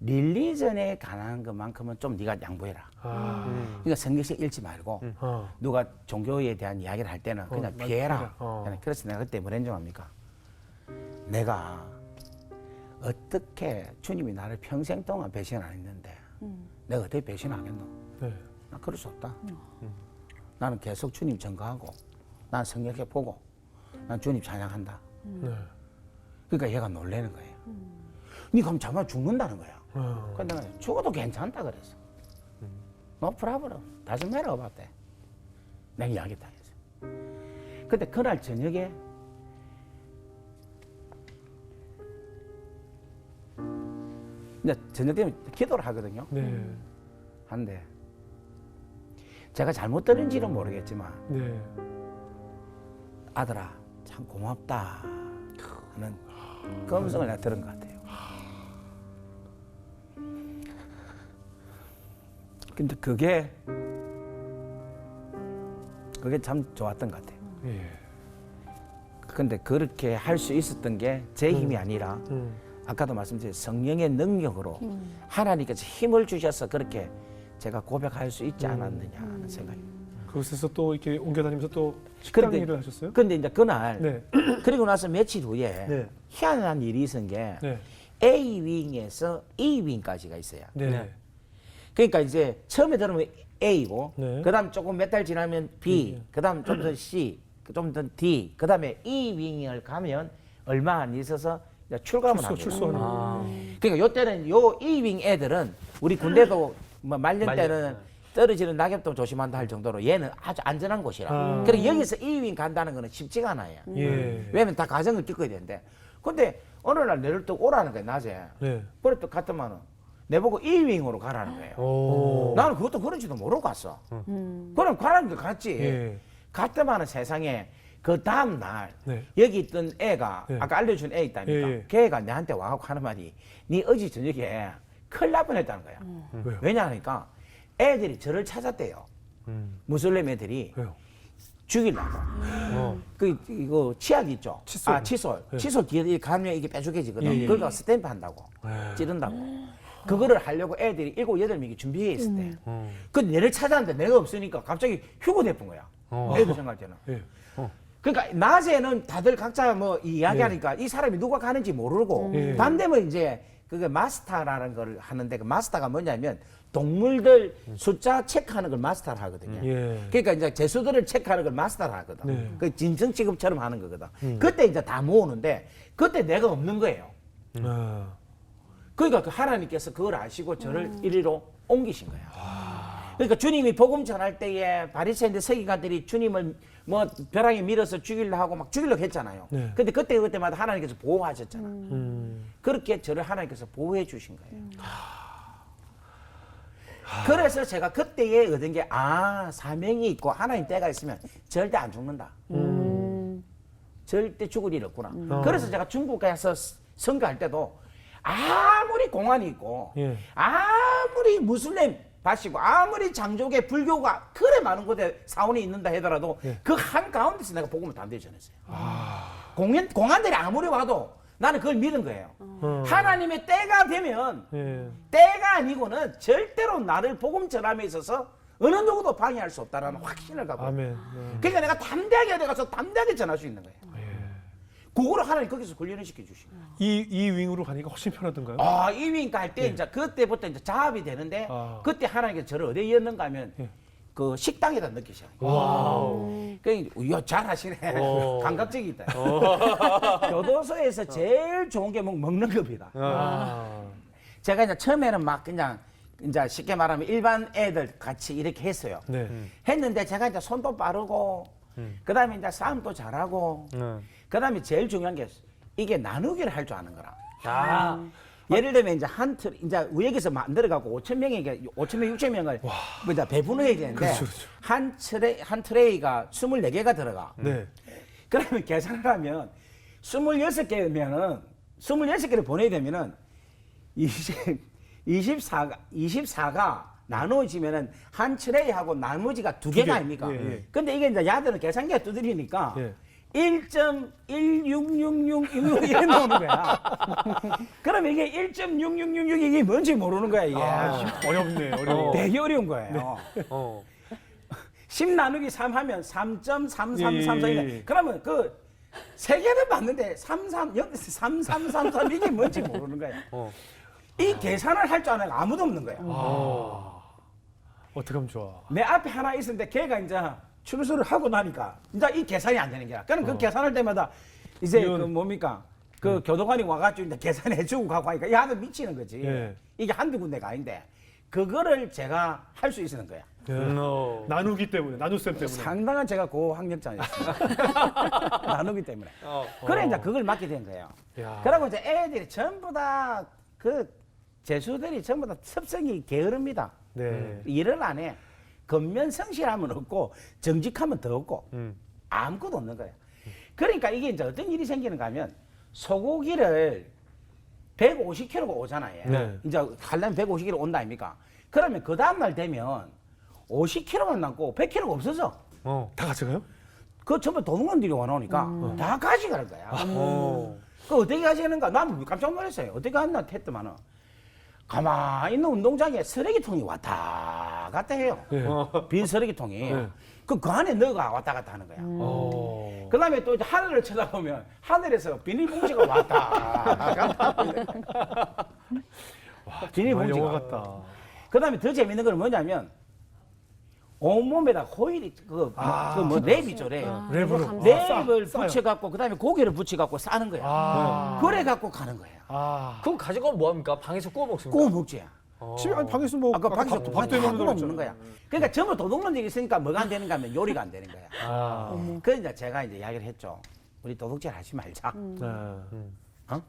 릴리전에 관한 것만큼은 좀 네가 양보해라. 그러니까 성경책 읽지 말고 누가 종교에 대한 이야기를 할 때는 그냥 피해라. 그래서 내가 그때 뭐라 줄 압니까? 내가 어떻게 주님이 나를 평생 동안 배신 안 했는데 내가 어떻게 배신하겠노? 네. 나 그럴 수 없다. 나는 계속 주님 전가하고 난 성경에 보고 난 주님 찬양한다. 네. 그러니까 얘가 놀라는 거예요. 니 그럼 잠깐 죽는다는 거야. 근데 내가 죽어도 괜찮다 그랬어. No problem. 다시 매러 봤대. 내가 이야기 다 했어. 근데 그날 저녁에 이제 저녁 되면 기도를 하거든요. 네. 한데 제가 잘못 들은지는 모르겠지만 네. 아들아 참 고맙다 하는 그 음성을 내가 들은 것 같아요. 근데 그게 참 좋았던 것 같아요. 예. 근데 그렇게 할 수 있었던 게 제 힘이 아니라 아까도 말씀드린 성령의 능력으로 하나님께서 힘을 주셔서 그렇게 제가 고백할 수 있지 않았느냐 하는 생각입니다. 그곳에서 또 이렇게 옮겨다니면서 또 식당 그런데- 일을 하셨어요? 근데 이제 그날 네. 그리고 나서 며칠 후에 네. 희한한 일이 있은 게 네. A윙에서 E윙까지가 있어요. 네. 그러니까 이제 처음에 들으면 A고 네. 그다음 조금 몇 달 지나면 B, 그다음 좀 더 C, 좀 더 D, 그다음에 E윙을 가면 얼마 안 있어서 이제 출감을 합니다. 출소하는. 그러니까 요때는 요 E윙 애들은 우리 군대도 뭐 말년 때는 떨어지는 낙엽도 조심한다 할 정도로 얘는 아주 안전한 곳이라. 그리고 여기서 E윙 간다는 거는 쉽지가 않아요. 예. 왜냐면 다 가정을 겪어야 되는데. 근데 어느 날 내를 또 오라는 거야 낮에. 네. 그래 또 갔더만은 내보고 E윙으로 가라는 거예요. 오. 나는 그것도 그런지도 모르고 갔어. 그럼 가라는 게 갔지. 예. 갔더만은 세상에 그 다음 날 네. 여기 있던 애가 네. 아까 알려준 애 있다니까. 예, 예. 걔가 나한테 와갖고 하는 말이 네 어제 저녁에 큰일 날 뻔했다는 거야. 왜요? 왜냐 하니까 애들이 저를 찾았대요. 무슬림 애들이 왜요? 죽이려고. 이거 치약 있죠? 칫솔. 아, 칫솔. 네. 칫솔 뒤에 가면 이게 빼죽여지거든. 예, 예. 그거 스탬프 한다고. 네. 찌른다고. 그거를 하려고 애들이 7, 8명이 준비해 있었대. 근데 얘를 찾았는데 내가 없으니까 갑자기 휴고 돼본 거야. 애들 생각할 때는. 예. 그러니까 낮에는 다들 각자 뭐 이야기하니까 이 사람이 누가 가는지 모르고 예. 밤 되면 이제 그게 마스터라는 걸 하는데 그 마스터가 뭐냐면 동물들 숫자 체크하는 걸 마스터를 하거든요. 예. 그러니까 이제 제수들을 체크하는 걸 마스터를 하거든. 네. 그 진성 취급처럼 하는 거거든. 그때 이제 다 모으는데 그때 내가 없는 거예요. 아. 그러니까 그 하나님께서 그걸 아시고 저를 이리로 옮기신 거예요. 그러니까 주님이 복음 전할 때에 바리새인들 서기관들이 주님을 뭐 벼랑에 밀어서 죽이려 하고 막 죽이려고 했잖아요. 네. 근데 그때마다 하나님께서 보호하셨잖아. 그렇게 저를 하나님께서 보호해 주신 거예요. 그래서 제가 그때에 얻은 게 사명이 있고 하나님 때가 있으면 절대 안 죽는다. 절대 죽을 일 없구나. 그래서 제가 중국 가서 선교할 때도 아무리 공안이 있고 예. 아무리 무슬림 밭이고 아무리 장족의 불교가 그래 많은 곳에 사원이 있는다 하더라도 그 한가운데서 내가 복음을 담대히 전했어요. 공안들이 아무리 와도 나는 그걸 믿은 거예요. 하나님의 때가 되면 예. 때가 아니고는 절대로 나를 복음 전함에 있어서 어느 누구도 방해할 수 없다라는 확신을 갖고. 아멘. 네. 그러니까 내가 담대하게 어디 가서 담대하게 전할 수 있는 거예요. 그거를 하나님 거기서 훈련을 시켜주시고. 이 윙으로 가니까 훨씬 편하던가요? 아, 이윙 갈 때 이제 그때부터 이제 자합이 되는데 그때 하나님께서 저를 어디에 이었는가 하면 그 식당에다 넣기셔요. 와우. 그 잘하시네. 오. 감각적이다. 교도소에서 제일 좋은 게 먹는 겁니다. 아. 제가 이제 처음에는 막 그냥 이제 쉽게 말하면 일반 애들 같이 이렇게 했어요. 네. 했는데 제가 이제 손도 빠르고 그다음에 이제 싸움도 잘하고 그다음에 제일 중요한 게 이게 나누기를 할 줄 아는 거라. 아. 예를 들면 이제 이제 여기서 만들어갖고 5천 명에게 5천 명, 6천 명을 이제 배분해야 되는데 그렇죠, 그렇죠. 한 트레이가 24개가 들어가. 네. 그러면 계산을 하면 26개면은 26개를 보내야 되면은 24가 나누어지면은 한 트레이하고 나머지가 두 개가 개. 아닙니까? 예, 예. 근데 이게 이제 야들은 계산기가 두드리니까 예. 1.16666 이래 나오는 거야. 그러면 이게 1.6666 이게 뭔지 모르는 거야, 이게. 어렵네, 어려워. 되게 어려운 거예요. 어. 10 나누기 3 하면 3.3334. 예, 예. 그러면 그 세 개를 봤는데 3333 이게 뭔지 모르는 거야. 이 계산을 할 줄 아는 아무도 없는 거야. 어떻게 하면 좋아? 내 앞에 하나 있었는데 걔가 이제 출소를 하고 나니까 이제 이 계산이 안 되는 거야. 그럼 그 계산할 때마다 이제 이건- 그 뭡니까? 그 교도관이 와가지고 이제 계산해주고 가고 하니까 이 아들 미치는 거지. 예. 이게 한두 군데가 아닌데 그거를 제가 할 수 있는 거야. 예. 나누기 때문에, 나눗셈 때문에. 상당한 제가 고학력자였어요. 나누기 때문에. 그래 이제 그걸 맡게 된 거예요. 야. 그러고 이제 애들이 전부 다 그 재수들이 전부 다 습성이 게으릅니다. 네. 일을 안 해. 겉면성실하면 없고 정직하면 더 없고 음. 아무것도 없는 거예요. 그러니까 이게 이제 어떤 일이 생기는가 하면 소고기를 150kg가 오잖아요. 네. 이제 하려면 150kg 온다 아닙니까? 그러면 그 다음날 되면 50kg만 남고 100kg가 없어져. 다 같이 가요? 그 전부 도둑놈들이 와나오니까 다 가져갈 거야. 어. 그 어떻게 가져가는가? 나는 깜짝 놀랐어요. 어떻게 갔나 했더만은 가만히 있는 운동장에 쓰레기통이 왔다 갔다 해요. 네. 빈 쓰레기통이. 네. 그 안에 너가 왔다 갔다 하는 거야. 어. 그 다음에 또 이제 하늘을 쳐다보면 하늘에서 비닐봉지가 왔다 갔다 하는 거야. 정말 비닐봉지가. 영화 같다. 그 다음에 더 재밌는 건 뭐냐면 온몸에다 호일이 뭐 랩이죠, 랩. 랩으로. 랩을 싸요. 붙여갖고 그다음에 고기를 붙여갖고 싸는 거야. 그래갖고 가는 거야. 그럼 가져가면 뭐합니까? 방에서 구워 먹습니까? 구워 먹지. 집에 아니 방에서 뭐 아까 방에서 밥도 밥도 해먹는 먹는 거야. 그러니까 전부 도둑놈들이 있으니까 뭐가 안 되는가 하면 요리가 안 되는 거야. 그래서 이제 제가 이제 이야기를 했죠. 우리 도둑질 하지 말자. 네. 어?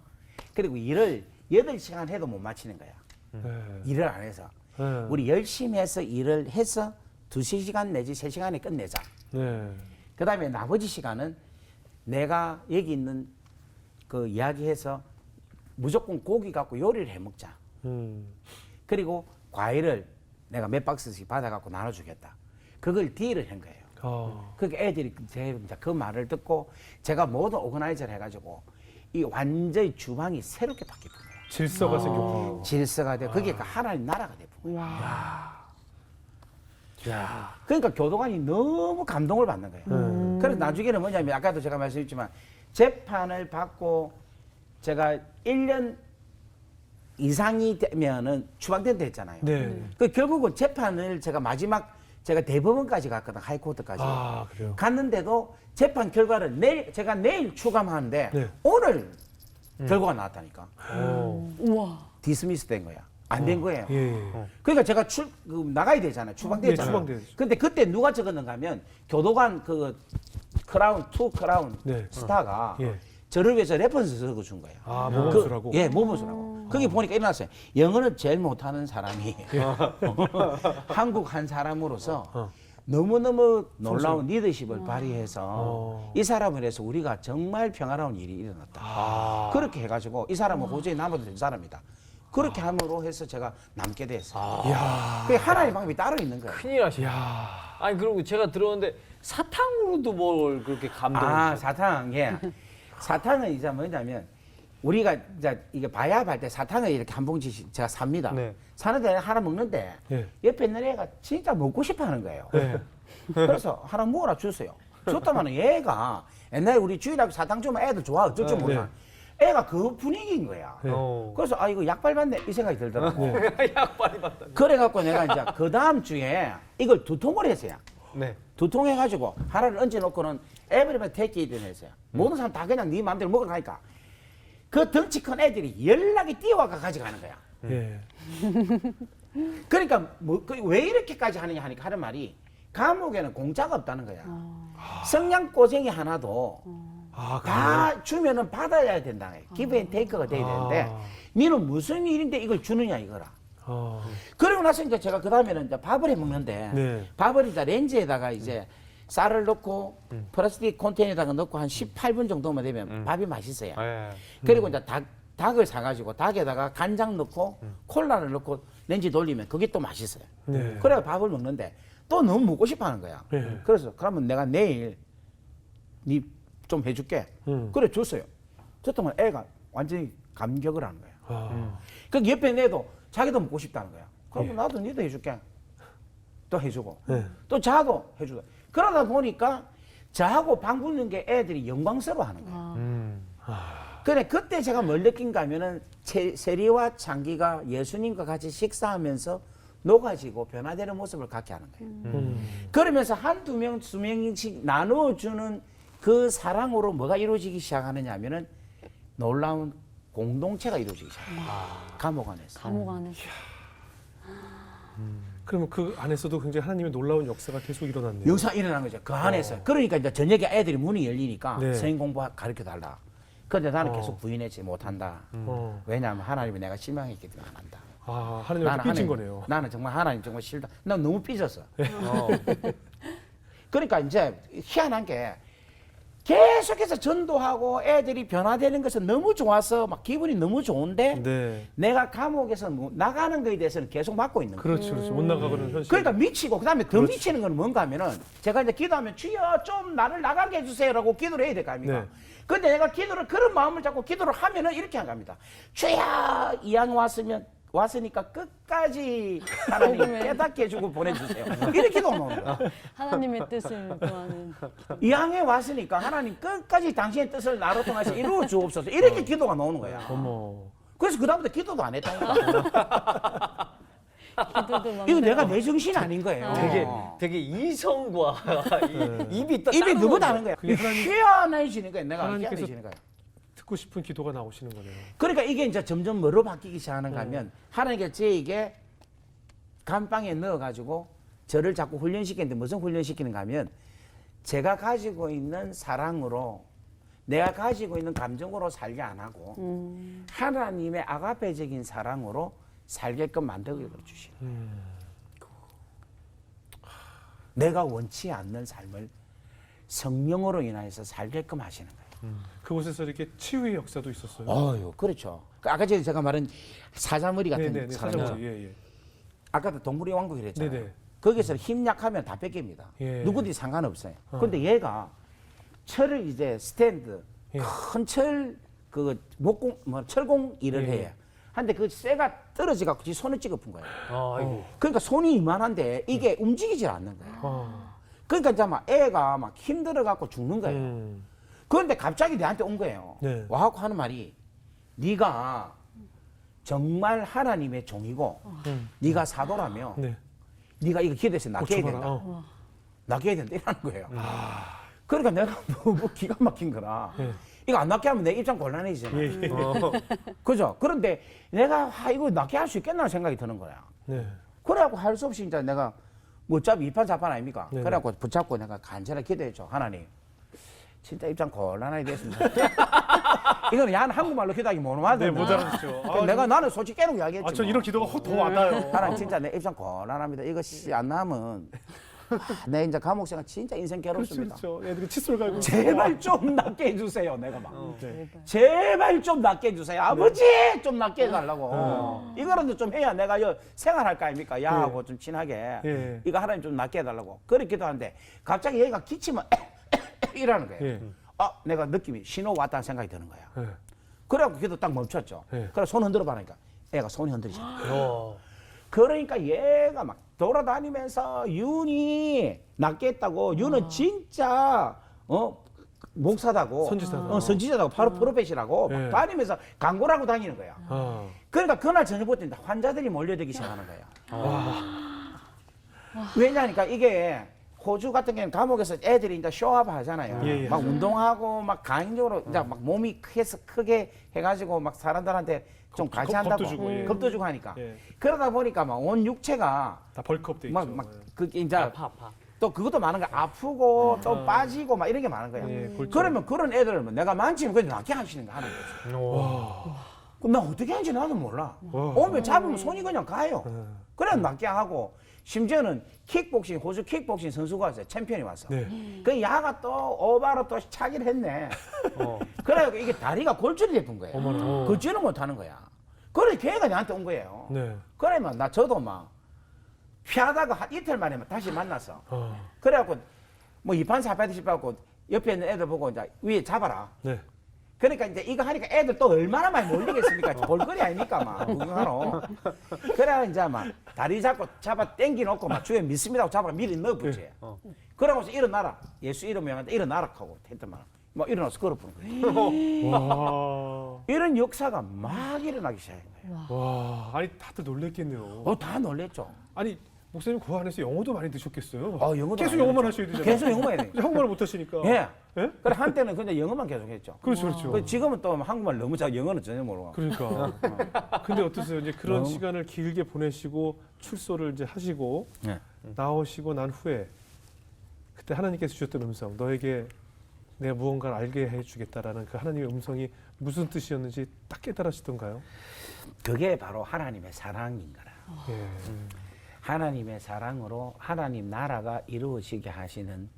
그리고 일을 8시간 해도 못 마치는 거야. 네. 일을 안 해서. 네. 우리 열심히 해서 일을 해서 2-3시간 내지 3시간에 끝내자. 네. 그 다음에 나머지 시간은 내가 여기 있는 그 이야기해서 무조건 고기 갖고 요리를 해 먹자. 그리고 과일을 내가 몇 박스씩 받아갖고 나눠주겠다. 그걸 딜을 한 거예요. 그러니까 애들이 이제 그 말을 듣고 제가 모든 오거나이저를 해가지고 이 완전히 주방이 새롭게 바뀌는 거예요. 질서가 생겼고. 질서가 되고 그게 그 하나님 나라가 되는 거예요. 야. 그러니까 교도관이 너무 감동을 받는 거예요. 그래서 나중에는 뭐냐면 아까도 제가 말씀드렸지만 재판을 받고 제가 1년 이상이 되면은 추방된다 했잖아요. 네. 그 결국은 재판을 제가 마지막 제가 대법원까지 갔거든, 하이코트까지. 아, 그래요? 갔는데도 재판 결과를 제가 내일 추감하는데 네. 오늘 결과가 나왔다니까. 우와. 디스미스 된 거야. 안 된 거예요. 예. 그러니까 제가 나가야 되잖아요. 추방되잖아요. 네, 추방돼야죠. 근데 그때 누가 적었는가 하면 교도관 그 크라운, 투 크라운 네. 스타가 예. 저를 위해서 레퍼런스 적어준 거예요. 아, 모범수라고? 예, 모범수라고. 거기 보니까 일어났어요. 영어를 제일 못하는 사람이 한국 한 사람으로서 너무너무 놀라운 리더십을 발휘해서 이 사람을 해서 우리가 정말 평화로운 일이 일어났다. 그렇게 해가지고 이 사람은 호주에 남아도 된 사람이다. 그렇게 함으로 해서 제가 남게 됐어요. 그게 하나의 방법이 따로 있는 거예요. 큰일 하시네. 아니 그리고 제가 들었는데 사탕으로도 뭘 그렇게 감동을 아, 주셨어요? 사탕, 예. 사탕은 이제 뭐냐면 우리가 이제 이게 바야바 할 때 사탕을 이렇게 한 봉지씩 제가 삽니다. 네. 사는데 하나 먹는데 예. 옆에 있는 애가 진짜 먹고 싶어 하는 거예요. 네. 그래서 하나 먹으라 줬어요. 줬다면 얘가 옛날에 우리 주일학교 사탕 주면 애들 좋아 어쩔 줄 몰라. 애가 그 분위기인 거야. 네. 그래서 아 이거 약발 받네 이 생각이 들더라고. 약발이 받다. 그래갖고 내가 이제 그 다음 주에 이걸 2통을 했어요. 네. 2통 해가지고 하나를 얹어놓고는 에브리바디 테이크 이트 했어요. 모든 사람 다 그냥 네 마음대로 먹으러 가니까 그 덩치 큰 애들이 연락이 뛰어와가 가져가는 거야. 예. 그러니까 왜 이렇게까지 하느냐 하니까 하는 말이 감옥에는 공짜가 없다는 거야. 성냥꼬쟁이 하나도 아, 다 주면은 받아야 된다. 기브 앤 테이크가 돼야 되는데 니는 무슨 일인데 이걸 주느냐 이거라. 그러고 나서 이제 제가 그 다음에는 이제 밥을 해 먹는데 네. 밥을 이제 렌즈에다가 이제 쌀을 넣고 플라스틱 컨테이너에다가 넣고 한 18분 정도만 되면 밥이 맛있어요. 그리고 이제 닭을 사가지고 닭에다가 간장 넣고 콜라를 넣고 렌즈 돌리면 그게 또 맛있어요. 네. 그래 밥을 먹는데 또 너무 먹고 싶어 하는 거야. 네. 그래서 그러면 내가 내일 니 좀 해줄게. 그래 줬어요. 줬더니 애가 완전히 감격을 하는 거야. 그 옆에 애도 자기도 먹고 싶다는 거야. 그럼 나도 니도 해줄게. 또 해주고 네. 또 자도 해주고 그러다 보니까 저하고 방 붙는 게 애들이 영광스러워 하는 거야. 그래 그때 제가 뭘 느낀가 하면은 세리와 창기가 예수님과 같이 식사하면서 녹아지고 변화되는 모습을 갖게 하는 거예요. 그러면서 한두 명, 두 명씩 나누어주는 그 사랑으로 뭐가 이루어지기 시작하느냐 하면은 놀라운 공동체가 이루어지기 시작해요. 감옥 안에서. 감옥 안에서. 그러면 그 안에서도 굉장히 하나님의 놀라운 역사가 계속 일어났네요. 역사 일어난 거죠. 그 안에서. 그러니까 이제 저녁에 애들이 문이 열리니까 네. 성경 공부 가르쳐 달라. 근데 나는 계속 부인했지 못한다. 왜냐하면 하나님이 내가 실망했기 때문에 안 한다. 아, 하나님한테 삐진 거네요. 나는 정말 하나님 정말 싫다. 난 너무 삐졌어. 그러니까 이제 희한한 게 계속해서 전도하고 애들이 변화되는 것은 너무 좋아서 막 기분이 너무 좋은데 네. 내가 감옥에서 나가는 거에 대해서는 계속 막고 있는 거예요. 그렇죠. 그렇죠. 못 나가고는 현실. 그러니까 미치고 그다음에 더 그렇죠. 미치는 건 뭔가 하면은 제가 이제 기도하면 주여 좀 나를 나가게 해주세요라고 기도를 해야 될 거 아닙니까? 네. 근데 내가 기도를 그런 마음을 잡고 기도를 하면은 이렇게 한 겁니다. 주여 이왕 왔으니까 끝까지 하나님 깨닫게 해주고 보내주세요. 이렇게 기도가 나오는 거야. 하나님의 뜻을 구하는. 이왕에 왔으니까 하나님 끝까지 당신의 뜻을 나로 통해서 이루어 주옵소서. 이렇게 기도가 나오는 거야. 어머. 그래서 그다음부터 기도도 안 했다니까. 기도도 이거 내가 내 정신 아닌 거예요. 되게 이성과 입이 딱 입이 너무 다른 거야. 그게 하나님- 희한해지는 거야. 내가 하나님께서 희한해지는 거야. 듣고 싶은 기도가 나오시는 거네요. 그러니까 이게 이제 점점 뭐로 바뀌기 시작하는가 하면 하나님께서 저에게 감방에 넣어가지고 저를 자꾸 훈련시키는데 무슨 훈련시키는가 하면 제가 가지고 있는 사랑으로 내가 가지고 있는 감정으로 살게 안 하고 하나님의 아가페적인 사랑으로 살게끔 만들어 주시는 거예요. 내가 원치 않는 삶을 성령으로 인하여서 살게끔 하시는 거예요. 그곳에서 이렇게 치유의 역사도 있었어요. 어유 그렇죠. 아까 제가 말한 사자머리 같은 네네. 사람이죠. 사자머리. 예, 예. 아까도 동물의 왕국 이랬잖아요. 네네. 거기서 힘 약하면 다 뺏깁니다. 예. 누구든지 상관없어요. 근데 얘가 철을 이제 스탠드 예. 큰 철 그 목공 철공 일을 예. 해요. 한데 그 쇠가 떨어져 갖고 지 손을 찍어픈 거예요. 아이고. 그러니까 손이 이만한데 이게 움직이질 않는 거예요. 아. 그러니까 이제 막 애가 막 힘들어 갖고 죽는 거예요. 그런데 갑자기 내한테 온 거예요. 네. 와갖고 하는 말이 네가 정말 하나님의 종이고 네가 사도라며 네. 네가 이거 기도해서 낚여야 고쳐봐라. 된다. 어. 낚여야 된다 이러는 거예요. 그러니까 내가 너무 기가 막힌 거라. 네. 이거 안 낚게 하면 내 입장 곤란해지잖아. 예, 예. 그죠? 그런데 내가 이거 낚게 할 수 있겠나 생각이 드는 거야. 네. 그래갖고 할 수 없이 이제 내가 뭐 어차피 이판사판 아닙니까? 네네. 그래갖고 붙잡고 내가 간절하게 기도했죠. 하나님. 진짜 입장 곤란하게 됐습니다. 이거는 야 한국말로 기도하기 못 네, 하던데. 못 알아듣죠. 내가 나는 솔직히 깨놓고 이야기했지. 아, 전 뭐. 이런 기도가 더 와닿아요. 하나님 진짜 내 입장 곤란합니다. 이것이 안 나면 내 이제 감옥 생활 진짜 인생 그렇죠, 괴롭습니다. 그렇죠. 애들이 칫솔 갈고. 제발 좀 낫게 해주세요. 내가 막. 네. 제발 좀 낫게 해주세요. 아버지 좀 낫게 해달라고. 이거라도 좀 해야 내가 생활할 거 아닙니까? 야하고 좀 친하게. 예. 이거 하나님 좀 낫게 해달라고. 그렇기도 한데 갑자기 얘가 기침을 이러는 거예요. 예. 내가 느낌이 신호 왔다는 생각이 드는 거야. 예. 그래갖고 걔도 딱 멈췄죠. 네. 그래 손 흔들어 봐니까 애가 손이 흔들리잖아. 어. 그러니까 얘가 막 돌아다니면서 윤이 낫겠다고 윤은 진짜 목사다고 선지자다. 선지자다고 바로 프로페시라고 네. 막 다니면서 광고를 하고 다니는 거야. 아, 그러니까 그날 저녁부터 이제 환자들이 몰려들기 시작하는 거야. 왜냐니까 이게 호주 같은 경우는 감옥에서 애들이 이제 쇼업 하잖아요. 예, 예. 막 운동하고 막 가행적으로 이제 막 몸이 크게 해가지고 막 사람들한테 좀 과시한다고 겁도 주고, 예. 겁도 주고 하니까 예. 그러다 보니까 막 온 육체가 다 벌크업 돼 있죠. 막 그게 이제 아파. 또 그것도 많은 거야. 아프고 또 빠지고 막 이런 게 많은 거야. 예, 골절. 그러면 그런 애들을 내가 만지면 그냥 낫게 하시는 거 하는 거지. 그럼 나 어떻게 하는지 나도 몰라. 와. 오면 잡으면 손이 그냥 가요. 그래 낫게 하고 심지어는 킥복싱 호주 킥복싱 선수가 왔어요. 챔피언이 왔어. 네. 그 야가 또 오바로 또 차기를 했네. 그래갖고 이게 다리가 골절이 됐던 거예요. 어머나. 걷지는 못하는 거야. 그래 걔가 나한테 온 거예요. 네. 그러면 저도 막 피하다가 한 이틀 만에 다시 만났어. 아, 그래갖고 뭐 2판 4판 싶어갖고 옆에 있는 애들 보고 이제 위에 잡아라. 네. 그러니까 이제 이거 하니까 애들 또 얼마나 많이 몰리겠습니까? 볼거리 아닙니까? 막 구경하러. 그래 이제 막 다리 잡아 당기 놓고 막 주에 믿습니다고 잡아 미리 넣어붙지. 그러고서 일어나라. 예수 이름 명한테 일어나라 하고 했더만 막 일어나서 걸어보는 거예요. 와. 이런 역사가 막 일어나기 시작한 거예요. 와. 아니 다들 놀랬겠네요. 다 놀랬죠. 아니 목사님 그 안에서 영어도 많이 드셨겠어요? 영어도 계속 많이 영어만 했죠. 하셔야 되잖아요. 계속 영어만 해야 돼. 한국말 못 하시니까. 예. 예? 그래 한때는 근데 영어만 계속 했죠. 그렇죠, 그렇죠. 그 지금은 또 한국말 너무 잘 영어는 전혀 모르고. 그러니까. 근데 어떠세요? 이제 그런 너무- 시간을 길게 보내시고 출소를 이제 하시고 네. 나오시고 난 후에 그때 하나님께서 주셨던 음성, 너에게 내가 무언가를 알게 해주겠다라는 그 하나님의 음성이 무슨 뜻이었는지 딱 깨달으시던가요? 그게 바로 하나님의 사랑인 거라. 예. 하나님의 사랑으로 하나님 나라가 이루어지게 하시는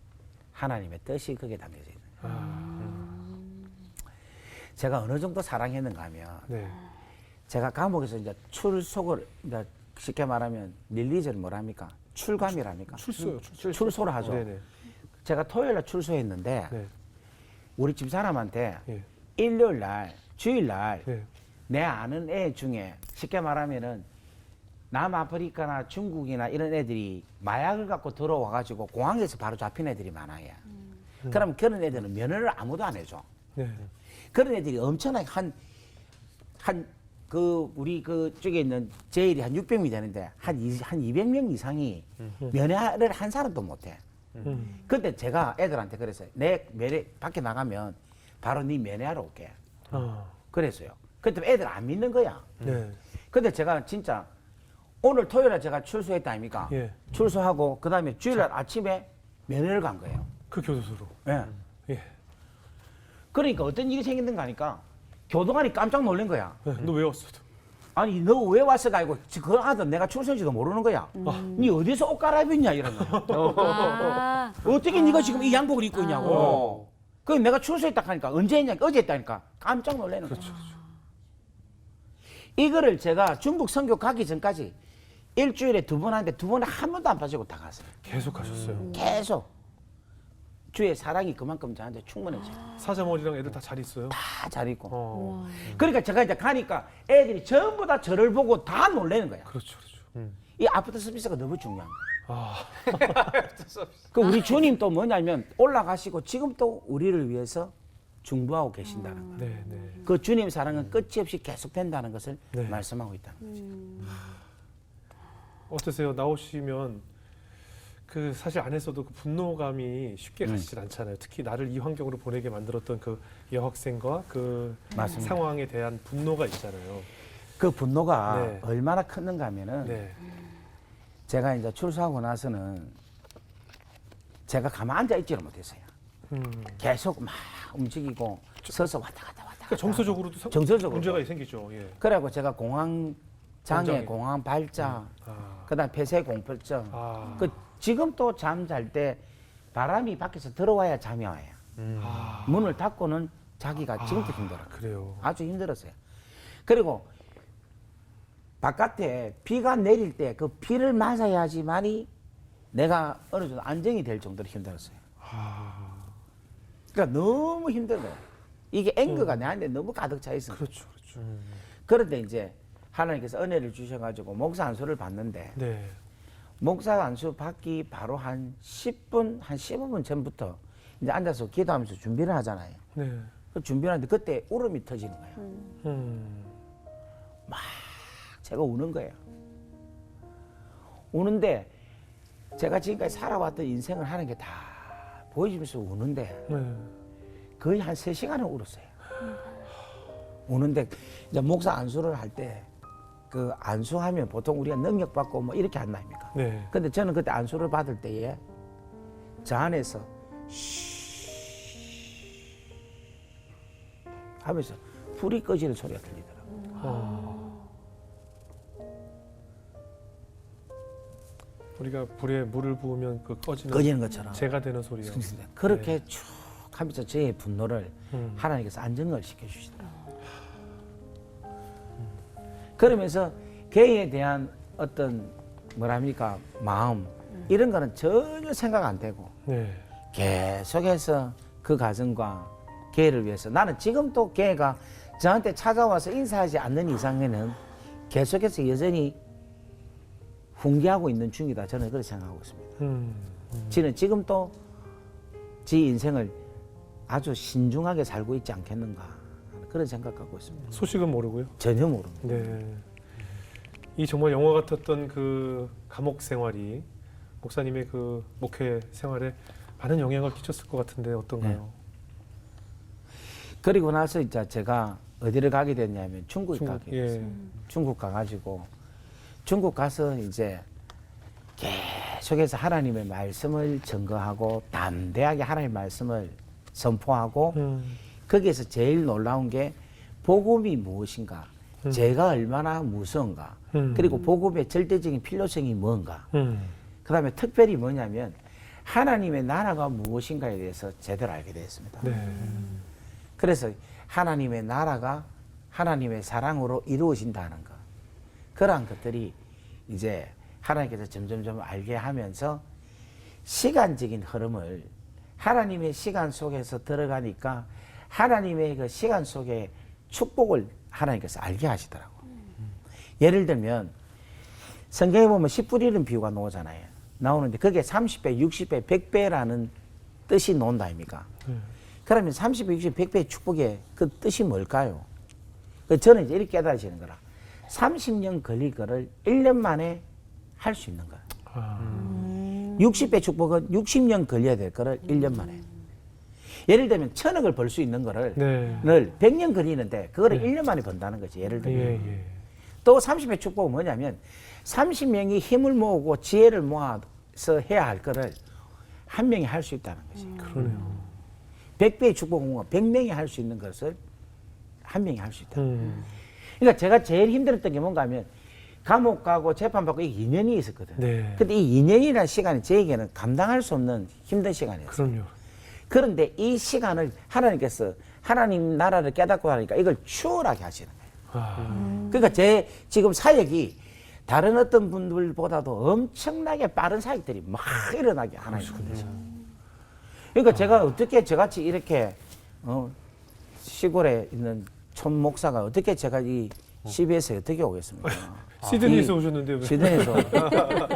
하나님의 뜻이 거기에 담겨져 있는 거예요. 제가 어느 정도 사랑했는가 하면 네. 제가 감옥에서 이제 출속을 이제 쉽게 말하면 릴리즈를 뭐랍니까? 출감이랍니까? 출소요. 출소를 하죠. 네네. 제가 토요일 날 출소했는데 네. 우리 집 사람한테 예. 일요일 날, 주일 날 내 네. 아는 애 중에 쉽게 말하면은 남아프리카나 중국이나 이런 애들이 마약을 갖고 들어와가지고 공항에서 바로 잡힌 애들이 많아요. 그럼 그런 애들은 면허를 아무도 안 해줘. 네. 그런 애들이 엄청나게 우리 쪽에 있는 제일이 한 600명이 되는데 한 200명 이상이 면회를 한 사람도 못 해. 그때 제가 애들한테 그랬어요. 내 면회 밖에 나가면 바로 네 면회하러 올게. 아. 그랬어요. 그때 애들 안 믿는 거야. 네. 근데 제가 진짜 오늘 토요일에 제가 출소했다 아닙니까? 예. 출소하고 그다음에 주일날 아침에 면회를 간 거예요. 그 교도소로. 예. 예. 그러니까 어떤 일이 생겼는가 하니까 교도관이 깜짝 놀란 거야. 네. 너 왜 왔어? 아니 너 왜 왔어가 아니고 그 아들 내가 출소인지도 모르는 거야. 니 어디서 옷 갈아입었냐 이런 거야. 아, 어떻게 네가 지금 이 양복을 입고 있냐고. 그 내가 출소했다 하니까 언제 했냐 어제 했다니까 깜짝 놀라는 거야. 이거를 제가 중국 선교 가기 전까지 일주일에 2번 하는데 2번에 한 번도 안 빠지고 다 갔어요. 계속 하셨어요. 계속. 주의 사랑이 그만큼 저한테 충분해져요. 사자머리랑 애들 다 잘 있어요. 다 잘 있고. 어. 그러니까 제가 이제 가니까 애들이 전부 다 저를 보고 다 놀라는 거야. 그렇죠, 그렇죠. 이 아프터 서비스가 너무 중요한 거야. 아. 그 우리 주님 또 뭐냐면 올라가시고 지금 또 우리를 위해서 중보하고 계신다는 거. 네, 네. 그 주님 사랑은 끝이 없이 계속된다는 것을 네. 말씀하고 있다는 거죠. 어떠세요? 나오시면 그 사실 안에서도 그 분노감이 쉽게 가시질 않잖아요. 특히 나를 이 환경으로 보내게 만들었던 그 여학생과 그 맞습니다. 상황에 대한 분노가 있잖아요. 그 분노가 네. 얼마나 컸는가 하면은 네. 제가 이제 출소하고 나서는 제가 가만 앉아 있지를 못했어요. 계속 막 움직이고 서서 왔다 갔다 왔다 갔다. 그러니까 정서적으로도 정서적으로. 문제가 생기죠. 예. 그래갖고 제가 공황 장애, 공장애. 공황 발작, 아. 그다음 폐쇄 공포증. 아. 그 지금 또 잠 잘 때 바람이 밖에서 들어와야 잠이 와요. 아. 문을 닫고는 자기가 지금도 힘들어요. 그래요. 아주 힘들었어요. 그리고 바깥에 비가 내릴 때 그 비를 맞아야지만이 내가 어느 정도 안정이 될 정도로 힘들었어요. 그러니까 너무 힘들어요. 이게 앵거가 내 안에 너무 가득 차 있어. 그렇죠, 그렇죠. 그런데 이제 하나님께서 은혜를 주셔가지고 목사 안수를 받는데 네, 목사 안수 받기 바로 한 10분, 한 15분 전부터 이제 앉아서 기도하면서 준비를 하잖아요. 네, 그 준비를 하는데 그때 울음이 터지는 거예요. 제가 우는 거예요. 우는데 제가 지금까지 살아왔던 인생을 하는 게 다 보여주면서 우는데 네. 거의 한 3시간을 울었어요. 우는데 이제 목사 안수를 할 때 그 안수하면 보통 우리가 능력받고 뭐 이렇게 한다 아닙니까? 네. 근데 저는 그때 안수를 받을 때에 저 안에서 하면서 불이 꺼지는 소리가 들리더라고요. 우리가 불에 물을 부으면 그 꺼지는 꺼지는 것처럼. 재가 되는 소리요. 그렇게 쭉 하면서 저의 분노를 음. 하나님께서 안정을 시켜주시더라고요. 그러면서 개에 대한 어떤 뭐랍니까 마음 이런 거는 전혀 생각 안 되고 네. 계속해서 그 가정과 개를 위해서 나는 지금도 개가 저한테 찾아와서 인사하지 않는 이상에는 계속해서 여전히 훈계하고 있는 중이다. 저는 그렇게 생각하고 있습니다. 지는 지금도 지 인생을 아주 신중하게 살고 있지 않겠는가 하는 그런 생각하고 있습니다. 소식은 모르고요. 전혀 모릅니다. 네. 이 정말 영화 같았던 그 감옥 생활이 목사님의 그 목회 생활에 많은 영향을 끼쳤을 것 같은데 어떤가요? 그리고 나서 이제 제가 어디를 가게 됐냐면 중국에 중국, 가게 됐어요. 예. 중국 가가지고 중국 가서 이제 계속해서 하나님의 말씀을 증거하고 담대하게 하나님의 말씀을 선포하고 거기에서 제일 놀라운 게 복음이 무엇인가, 죄가 얼마나 무서운가, 그리고 복음의 절대적인 필요성이 뭔가, 그 다음에 특별히 뭐냐면 하나님의 나라가 무엇인가에 대해서 제대로 알게 되었습니다. 네. 그래서 하나님의 나라가 하나님의 사랑으로 이루어진다는 것, 그러한 것들이 이제 하나님께서 점점점 알게 하면서 시간적인 흐름을 하나님의 시간 속에서 들어가니까 하나님의 그 시간 속에 축복을 하나님께서 알게 하시더라고요. 예를 들면 성경에 보면 씨 뿌리는 비유가 나오는데 그게 30배, 60배, 100배라는 뜻이 나온다 아닙니까? 그러면 30배, 60배, 100배의 축복의 그 뜻이 뭘까요? 저는 이제 이렇게 깨달으시는 거라. 30년 걸릴 거를 1년 만에 할 수 있는 거예요. 60배 축복은 60년 걸려야 될 거를 1년 만에. 예를 들면 1000억을 벌 수 있는 거를 네. 100년 걸리는데 그거를 1년 만에 번다는 거지. 예를 들면. 예. 또 30배 축복은 뭐냐면 30명이 힘을 모으고 지혜를 모아서 해야 할 거를 한 명이 할 수 있다는 거지. 그러네요. 100배의 축복은 100명이 할 수 있는 것을 한 명이 할 수 있다. 그러니까 제가 제일 힘들었던 게 뭔가 하면 감옥 가고 재판받고 이 2년이 있었거든요. 네. 근데 이 2년이라는 시간이 저에게는 감당할 수 없는 힘든 시간이었어요. 그럼요. 그런데 이 시간을 하나님께서 하나님 나라를 깨닫고 하니까 이걸 추월하게 하시는 거예요. 그러니까 제 지금 사역이 다른 어떤 분들보다도 엄청나게 빠른 사역들이 막 일어나게 하나님 거예요. 그러니까 제가 어떻게 저같이 이렇게 시골에 있는 촌 목사가 어떻게 제가 이 CBS에 어떻게 오겠습니까? 시드니에서 오셨는데 왜? 시드니에서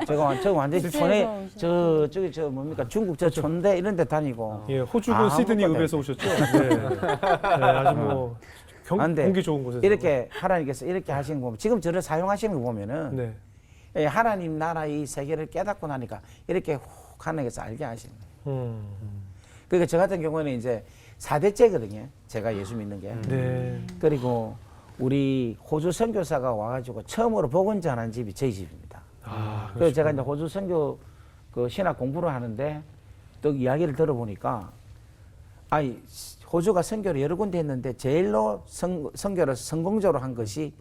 저 완전 히 촌에 시드니에서 저기 저 뭡니까 중국 저 촌대 이런 데 다니고 예, 호주군 시드니 아무것도 읍에서 오셨죠? 네. 네, 아주 뭐 근데 공기 좋은 곳에서 이렇게 하나님께서 이렇게 하시는 거 보면 지금 저를 사용하시는 거 보면은 네. 예, 하나님 나라 이 세계를 깨닫고 나니까 이렇게 훅 하나님께서 알게 하시는 거예요. 그러니까 저 같은 경우는 이제 4대째거든요. 제가 예수 믿는 게. 네. 그리고 우리 호주 선교사가 와가지고 처음으로 복음 전한 집이 저희 집입니다. 아, 그래서 제가 이제 호주 선교 그 신학 공부를 하는데 또 이야기를 들어보니까 아니 호주가 선교를 여러 군데 했는데 제일로 선교를 성공적으로 한 것이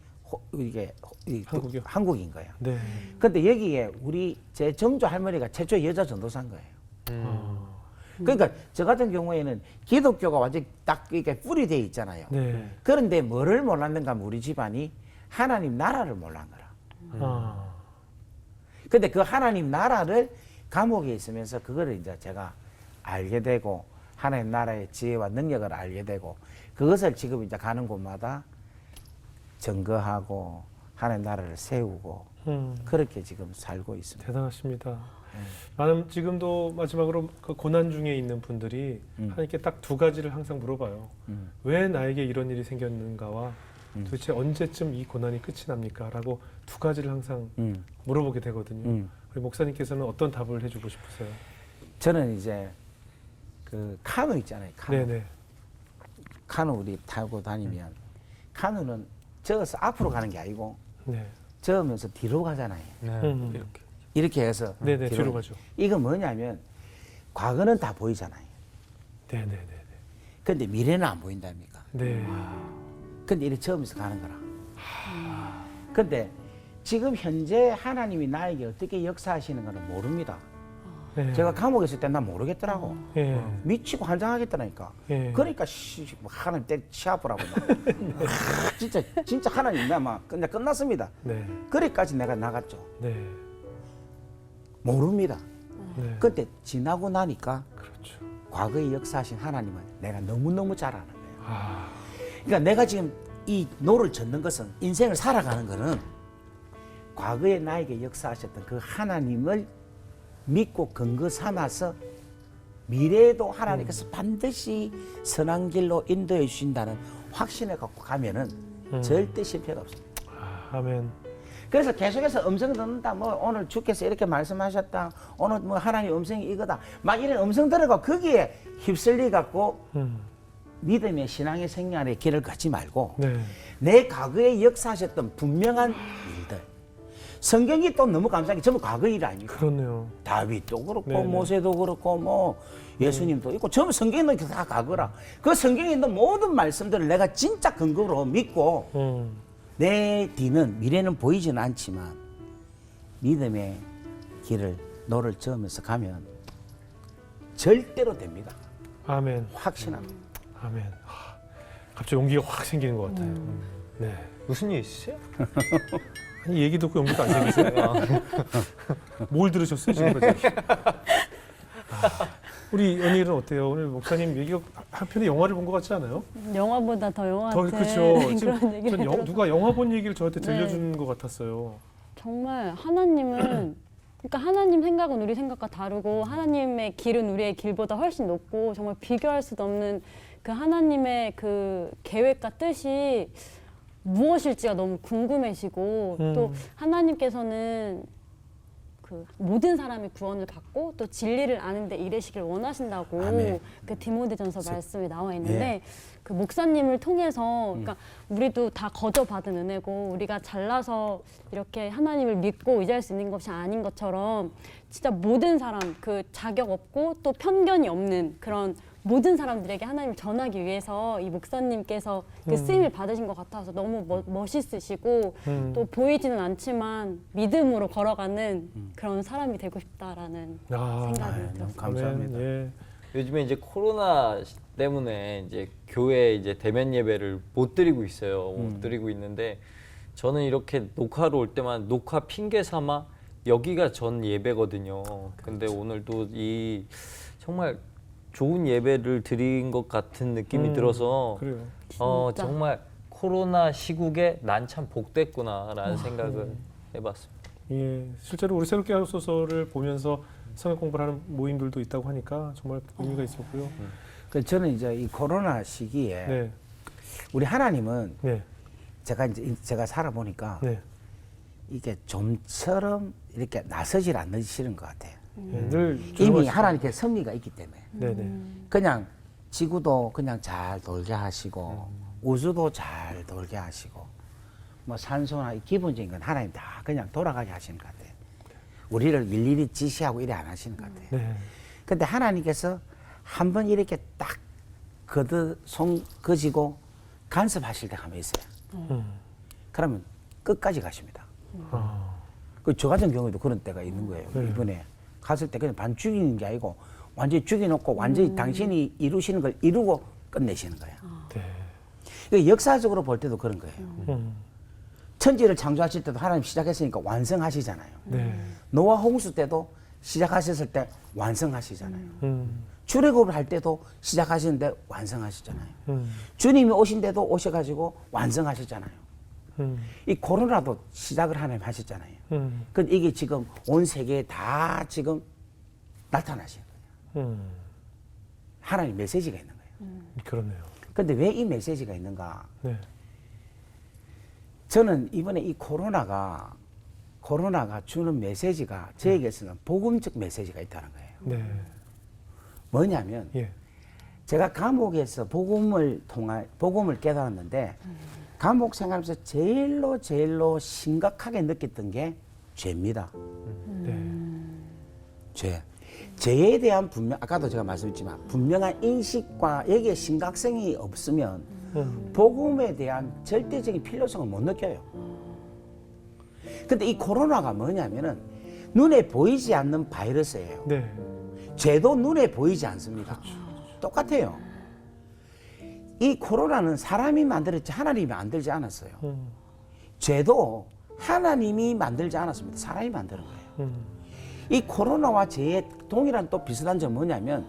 한국이요? 한국인 거예요. 네. 근데 여기에 우리 제 정조 할머니가 최초 여자 전도사인 거예요. 그러니까 저 같은 경우에는 기독교가 완전히 딱 이렇게 뿌리 되어 있잖아요. 네. 그런데 뭐를 몰랐는가 하면 우리 집안이 하나님 나라를 몰란 거라. 근데 그 하나님 나라를 감옥에 있으면서 그거를 이제 제가 알게 되고 하나님 나라의 지혜와 능력을 알게 되고 그것을 지금 이제 가는 곳마다 증거하고 하나님 나라를 세우고 그렇게 지금 살고 있습니다. 대단하십니다. 많은 지금도 마지막으로 그 고난 중에 있는 분들이 하나님께 딱 두 가지를 항상 물어봐요. 왜 나에게 이런 일이 생겼는가와 도대체 언제쯤 이 고난이 끝이 납니까? 라고 두 가지를 항상 물어보게 되거든요. 우리 목사님께서는 어떤 답을 해주고 싶으세요? 저는 이제 그 카누 있잖아요. 카누. 네네. 카누 우리 타고 다니면 카누는 저어서 앞으로 가는 게 아니고 네. 저으면서 뒤로 가잖아요. 이렇게. 이렇게 해서 네네. 뒤로 가죠. 이건 뭐냐면 과거는 다 보이잖아요. 네네네. 근데 미래는 안 보인답니까? 네. 근데 이렇게 저으면서 가는 거라. 근데 지금 현재 하나님이 나에게 어떻게 역사하시는 거는 모릅니다. 네. 제가 감옥에 있을 때 난 모르겠더라고. 예. 미치고 환장하겠다니까. 예. 그러니까 뭐 하나님 때 시합을 하고 막. 진짜 하나님 막 그냥 끝났습니다. 네. 그래까지 내가 나갔죠. 네. 모릅니다. 네. 그때 지나고 나니까 그렇죠. 과거에 역사하신 하나님은 내가 너무너무 잘 아는 거예요. 아. 그러니까 내가 지금 이 노를 젓는 것은 인생을 살아가는 거는 과거에 나에게 역사하셨던 그 하나님을 믿고 근거 삼아서 미래에도 하나님께서 반드시 선한 길로 인도해 주신다는 확신을 갖고 가면은 절대 실패가 없습니다. 아멘. 그래서 계속해서 음성 듣는다. 뭐 오늘 주께서 이렇게 말씀하셨다. 오늘 뭐 하나님 음성이 이거다. 막 이런 음성 들어가 거기에 휩쓸려 갖고 믿음의 신앙의 생활의 길을 걷지 말고 네. 내 과거에 역사하셨던 분명한 일들. 성경이 또 너무 감사한 게 전부 과거 일 아닙니까? 그렇네요. 다윗도 그렇고 네네. 모세도 그렇고 뭐 예수님도 있고 전부 성경에 있는 게 다 과거라. 그 성경에 있는 모든 말씀들을 내가 진짜 근거로 믿고 내 뒤는 미래는 보이지는 않지만 믿음의 길을 노를 저으면서 가면 절대로 됩니다. 아멘. 확신합니다. 아멘. 하, 갑자기 용기가 확 생기는 것 같아요. 네. 무슨 일 있으세요? 아니 얘기 듣고 용기가 안 생기세요? 뭘 들으셨어요 지금까지? 우리 연일은 어때요? 오늘 목사님 얘기가 한편의 영화를 본 것 같지 않아요? 영화보다 더 영화 더 같은 그렇죠. 지금 그런 얘기를 전 들어서 누가 영화 본 얘기를 저한테 네. 들려주는 것 같았어요. 정말 하나님은 그러니까 하나님 생각은 우리 생각과 다르고 하나님의 길은 우리의 길보다 훨씬 높고 정말 비교할 수도 없는 그 하나님의 그 계획과 뜻이 무엇일지가 너무 궁금해지고 또 하나님께서는 그 모든 사람이 구원을 받고 또 진리를 아는데 이르시길 원하신다고 아멘. 그 디모데전서 말씀에 나와 있는데 그 목사님을 통해서 그러니까 우리도 다 거저 받은 은혜고 우리가 잘나서 이렇게 하나님을 믿고 의지할 수 있는 것이 아닌 것처럼 진짜 모든 사람 그 자격 없고 또 편견이 없는 그런 모든 사람들에게 하나님을 전하기 위해서 이 목사님께서 그 쓰임을 받으신 것 같아서 너무 멋있으시고 또 보이지는 않지만 믿음으로 걸어가는 그런 사람이 되고 싶다라는 생각이 너무 들었어요. 감사합니다. 예. 요즘에 이제 코로나 때문에 이제 교회 이제 대면 예배를 못 드리고 있어요. 못 드리고 있는데 저는 이렇게 녹화로 올 때만 녹화 핑계 삼아 여기가 전 예배거든요. 근데 오늘도 이 정말 좋은 예배를 드린 것 같은 느낌이 들어서 그래요. 진짜. 정말 코로나 시국에 난 참 복됐구나라는 생각을 해봤습니다. 예, 실제로 우리 새롭게 하루 소설을 보면서 성경 공부를 하는 모임들도 있다고 하니까 정말 의미가 있었고요. 그 저는 이제 이 코로나 시기에 네, 우리 하나님은 네, 제가 살아보니까 네. 이게 좀처럼 이렇게 나서질 않으시는 것 같아요. 예, 늘 이미 조용하시죠. 하나님께 섭리가 있기 때문에 네, 네, 그냥 지구도 그냥 잘 돌게 하시고 우주도 잘 돌게 하시고 뭐 산소나 이 기본적인 건 하나님 다 그냥 돌아가게 하시는 것 같아요. 우리를 일일이 지시하고 이래 안 하시는 것 같아요. 네, 근데 하나님께서 한번 이렇게 딱 손 그지고 간섭하실 때가 한번 있어요. 그러면 끝까지 가십니다. 아, 저 같은 경우에도 그런 때가 있는 거예요. 네. 이번에 갔을 때 그냥 반 죽이는 게 아니고 완전히 죽여놓고 완전히 당신이 이루시는 걸 이루고 끝내시는 거예요. 네, 그러니까 역사적으로 볼 때도 그런 거예요. 천지를 창조하실 때도 하나님 시작했으니까 완성하시잖아요. 네, 노아 홍수 때도 시작하셨을 때 완성하시잖아요. 출애굽을 할 때도 시작하시는데 완성하셨잖아요. 주님이 오신데도 오셔가지고 완성하셨잖아요. 이 코로나도 시작을 하나님 하셨잖아요. 근데 이게 지금 온 세계에 다 지금 나타나신 거예요. 하나님 메시지가 있는 거예요. 그렇네요. 근데 왜 이 메시지가 있는가? 네. 저는 이번에 이 코로나가 주는 메시지가 저에게서는 복음적 메시지가 있다는 거예요. 네. 뭐냐면 예. 제가 감옥에서 복음을 깨달았는데 감옥 생활하면서 제일로 심각하게 느꼈던 게 죄입니다. 네. 죄에 대한 아까도 제가 말씀드렸지만 분명한 인식과 여기에 심각성이 없으면 복음에 대한 절대적인 필요성을 못 느껴요. 근데 이 코로나가 뭐냐면은 눈에 보이지 않는 바이러스예요. 네. 죄도 눈에 보이지 않습니다. 똑같아요. 이 코로나는 사람이 만들었지 하나님이 만들지 않았어요. 죄도 하나님이 만들지 않았습니다. 사람이 만드는 거예요. 이 코로나와 죄의 동일한 또 비슷한 점은 뭐냐면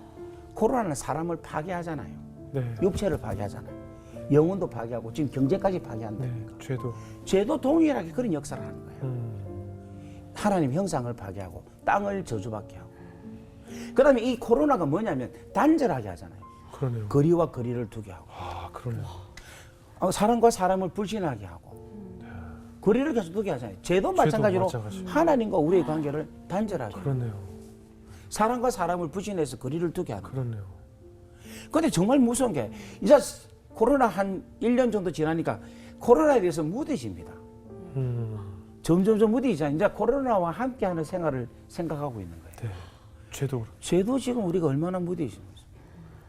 코로나는 사람을 파괴하잖아요. 네. 육체를 파괴하잖아요. 영혼도 파괴하고 지금 경제까지 파괴한다. 네. 죄도. 죄도 동일하게 그런 역사를 하는 거예요. 하나님 형상을 파괴하고 땅을 저주받게 하고. 그다음에 이 코로나가 뭐냐면 단절하게 하잖아요. 그러네요. 거리와 거리를 두게 하고. 아, 그러네요. 사람과 사람을 불신하게 하고. 거리를 계속 두게 하잖아요. 죄도 마찬가지로 마찬가지죠. 하나님과 우리의 관계를 단절하게 해요. 그러네요. 사람과 사람을 불신해서 거리를 두게 하는 거예요. 그러네요. 근데 정말 무서운 게 이제 코로나 한 1년 정도 지나니까 코로나에 대해서 무뎌집니다. 점점점 무뎌지잖아요. 이제 코로나와 함께하는 생활을 생각하고 있는 거예요. 네. 죄도 그렇고. 죄도 지금 우리가 얼마나 무뎌지면서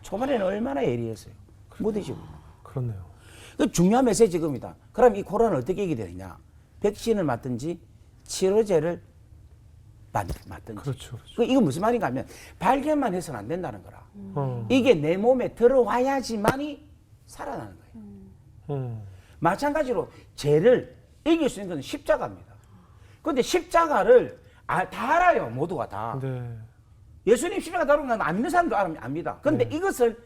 초반에는 얼마나 예리했어요. 무뎌지고. 그렇네요. 그 중요한 메시지 이겁니다. 그럼 이 코로나는 어떻게 이기게 되느냐? 백신을 맞든지 치료제를 맞든지. 그렇죠. 이거 무슨 말인가 하면 발견만 해서는 안 된다는 거라. 어. 이게 내 몸에 들어와야지만이 살아나는 거예요. 마찬가지로 죄를 이길 수 있는 건 십자가입니다. 그런데 십자가를 다 알아요. 모두가 다. 네. 예수님 십자가 다룬 건 안 믿는 사람도 압니다. 그런데 네. 이것을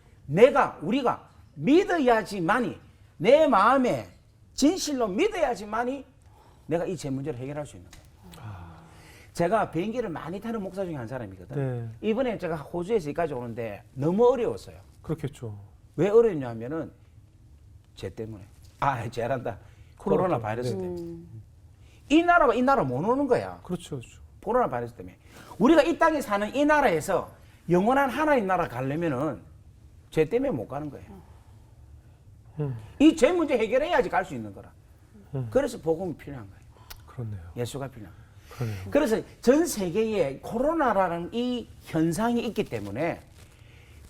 우리가 믿어야지만이 내 마음에 진실로 믿어야지만이 내가 이 죄 문제를 해결할 수 있는 거예요. 제가 비행기를 많이 타는 목사 중에 한 사람이거든. 네. 이번에 제가 호주에서 여기까지 오는데 너무 어려웠어요. 그렇겠죠. 왜 어려웠냐 하면은 죄 때문에. 죄란다. 코로나 바이러스 네. 때문에. 이 나라 못 오는 거야. 그렇죠. 그렇죠. 코로나 바이러스 때문에. 우리가 이 땅에 사는 이 나라에서 영원한 하나님 나라 가려면은 죄 때문에 못 가는 거예요. 이 죄 문제 해결해야지 갈 수 있는 거라. 그래서 복음이 필요한 거예요. 그렇네요. 예수가 필요한 거예요. 그러네요. 그래서 전 세계에 코로나라는 이 현상이 있기 때문에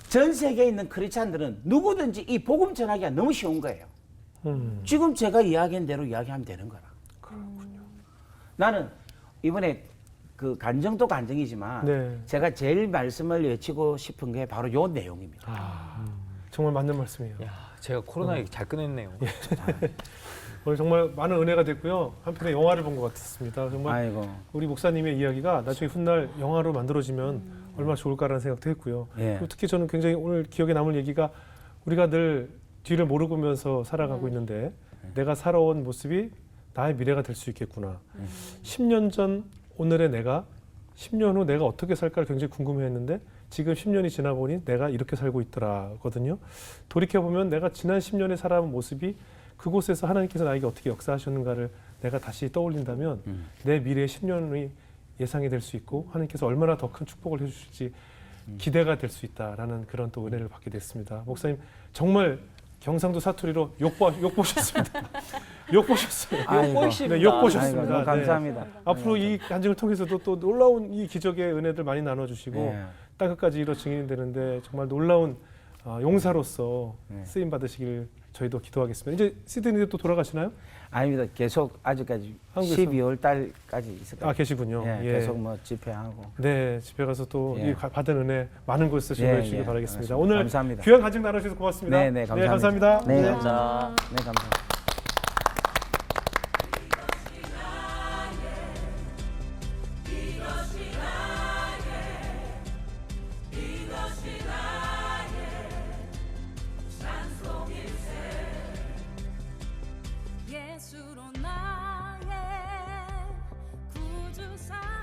전 세계에 있는 크리스찬들은 누구든지 이 복음 전하기가 너무 쉬운 거예요. 지금 제가 이야기한 대로 이야기하면 되는 거라. 그렇군요. 나는 이번에 그 간정도 간정이지만 네. 제가 제일 말씀을 외치고 싶은 게 바로 요 내용입니다. 정말 맞는 말씀이에요. 야, 제가 코로나 얘기 잘 꺼냈네요. 오늘 정말 많은 은혜가 됐고요. 한편의 영화를 본 것 같습니다. 정말 아이고. 우리 목사님의 이야기가 나중에 훗날 영화로 만들어지면 얼마나 좋을까라는 생각도 했고요. 예. 그리고 특히 저는 굉장히 오늘 기억에 남을 얘기가 우리가 늘 뒤를 모르면서 살아가고 있는데 내가 살아온 모습이 나의 미래가 될 수 있겠구나. 10년 전 오늘의 내가 10년 후 내가 어떻게 살까를 굉장히 궁금해했는데 지금 10년이 지나 보니 내가 이렇게 살고 있더라거든요. 돌이켜보면 내가 지난 10년에 살아온 모습이 그곳에서 하나님께서 나에게 어떻게 역사하셨는가를 내가 다시 떠올린다면 내 미래의 10년이 예상이 될 수 있고 하나님께서 얼마나 더 큰 축복을 해주실지 기대가 될 수 있다라는 그런 또 은혜를 받게 됐습니다. 목사님 정말 경상도 사투리로 욕 보셨습니다. 욕 보셨어요. 아이고. 네, 욕 보셨습니다. 아이고, 너무 감사합니다. 네. 앞으로 이 간증을 통해서도 또 놀라운 이 기적의 은혜들 많이 나눠주시고 네. 땅 끝까지 이뤄 증인이 되는데 정말 놀라운 용사로서 네. 쓰임 받으시길 저희도 기도하겠습니다. 이제 시드니에 또 돌아가시나요? 아닙니다. 계속 아직까지 한국에서? 12월 달까지 있을 거예요. 계시군요. 예, 계속 뭐 집회하고. 네, 집에 가서 또 예. 이 받은 은혜 많은 곳에서 예, 증거해 주시길 예, 바라겠습니다. 알겠습니다. 오늘 감사합니다. 귀한 간증 나눠주셔서 고맙습니다. 네, 감사합니다. 감사합니다. 네, 감사합니다. 네, 감사합니다. 이것이 나의 예수로 나의 구주사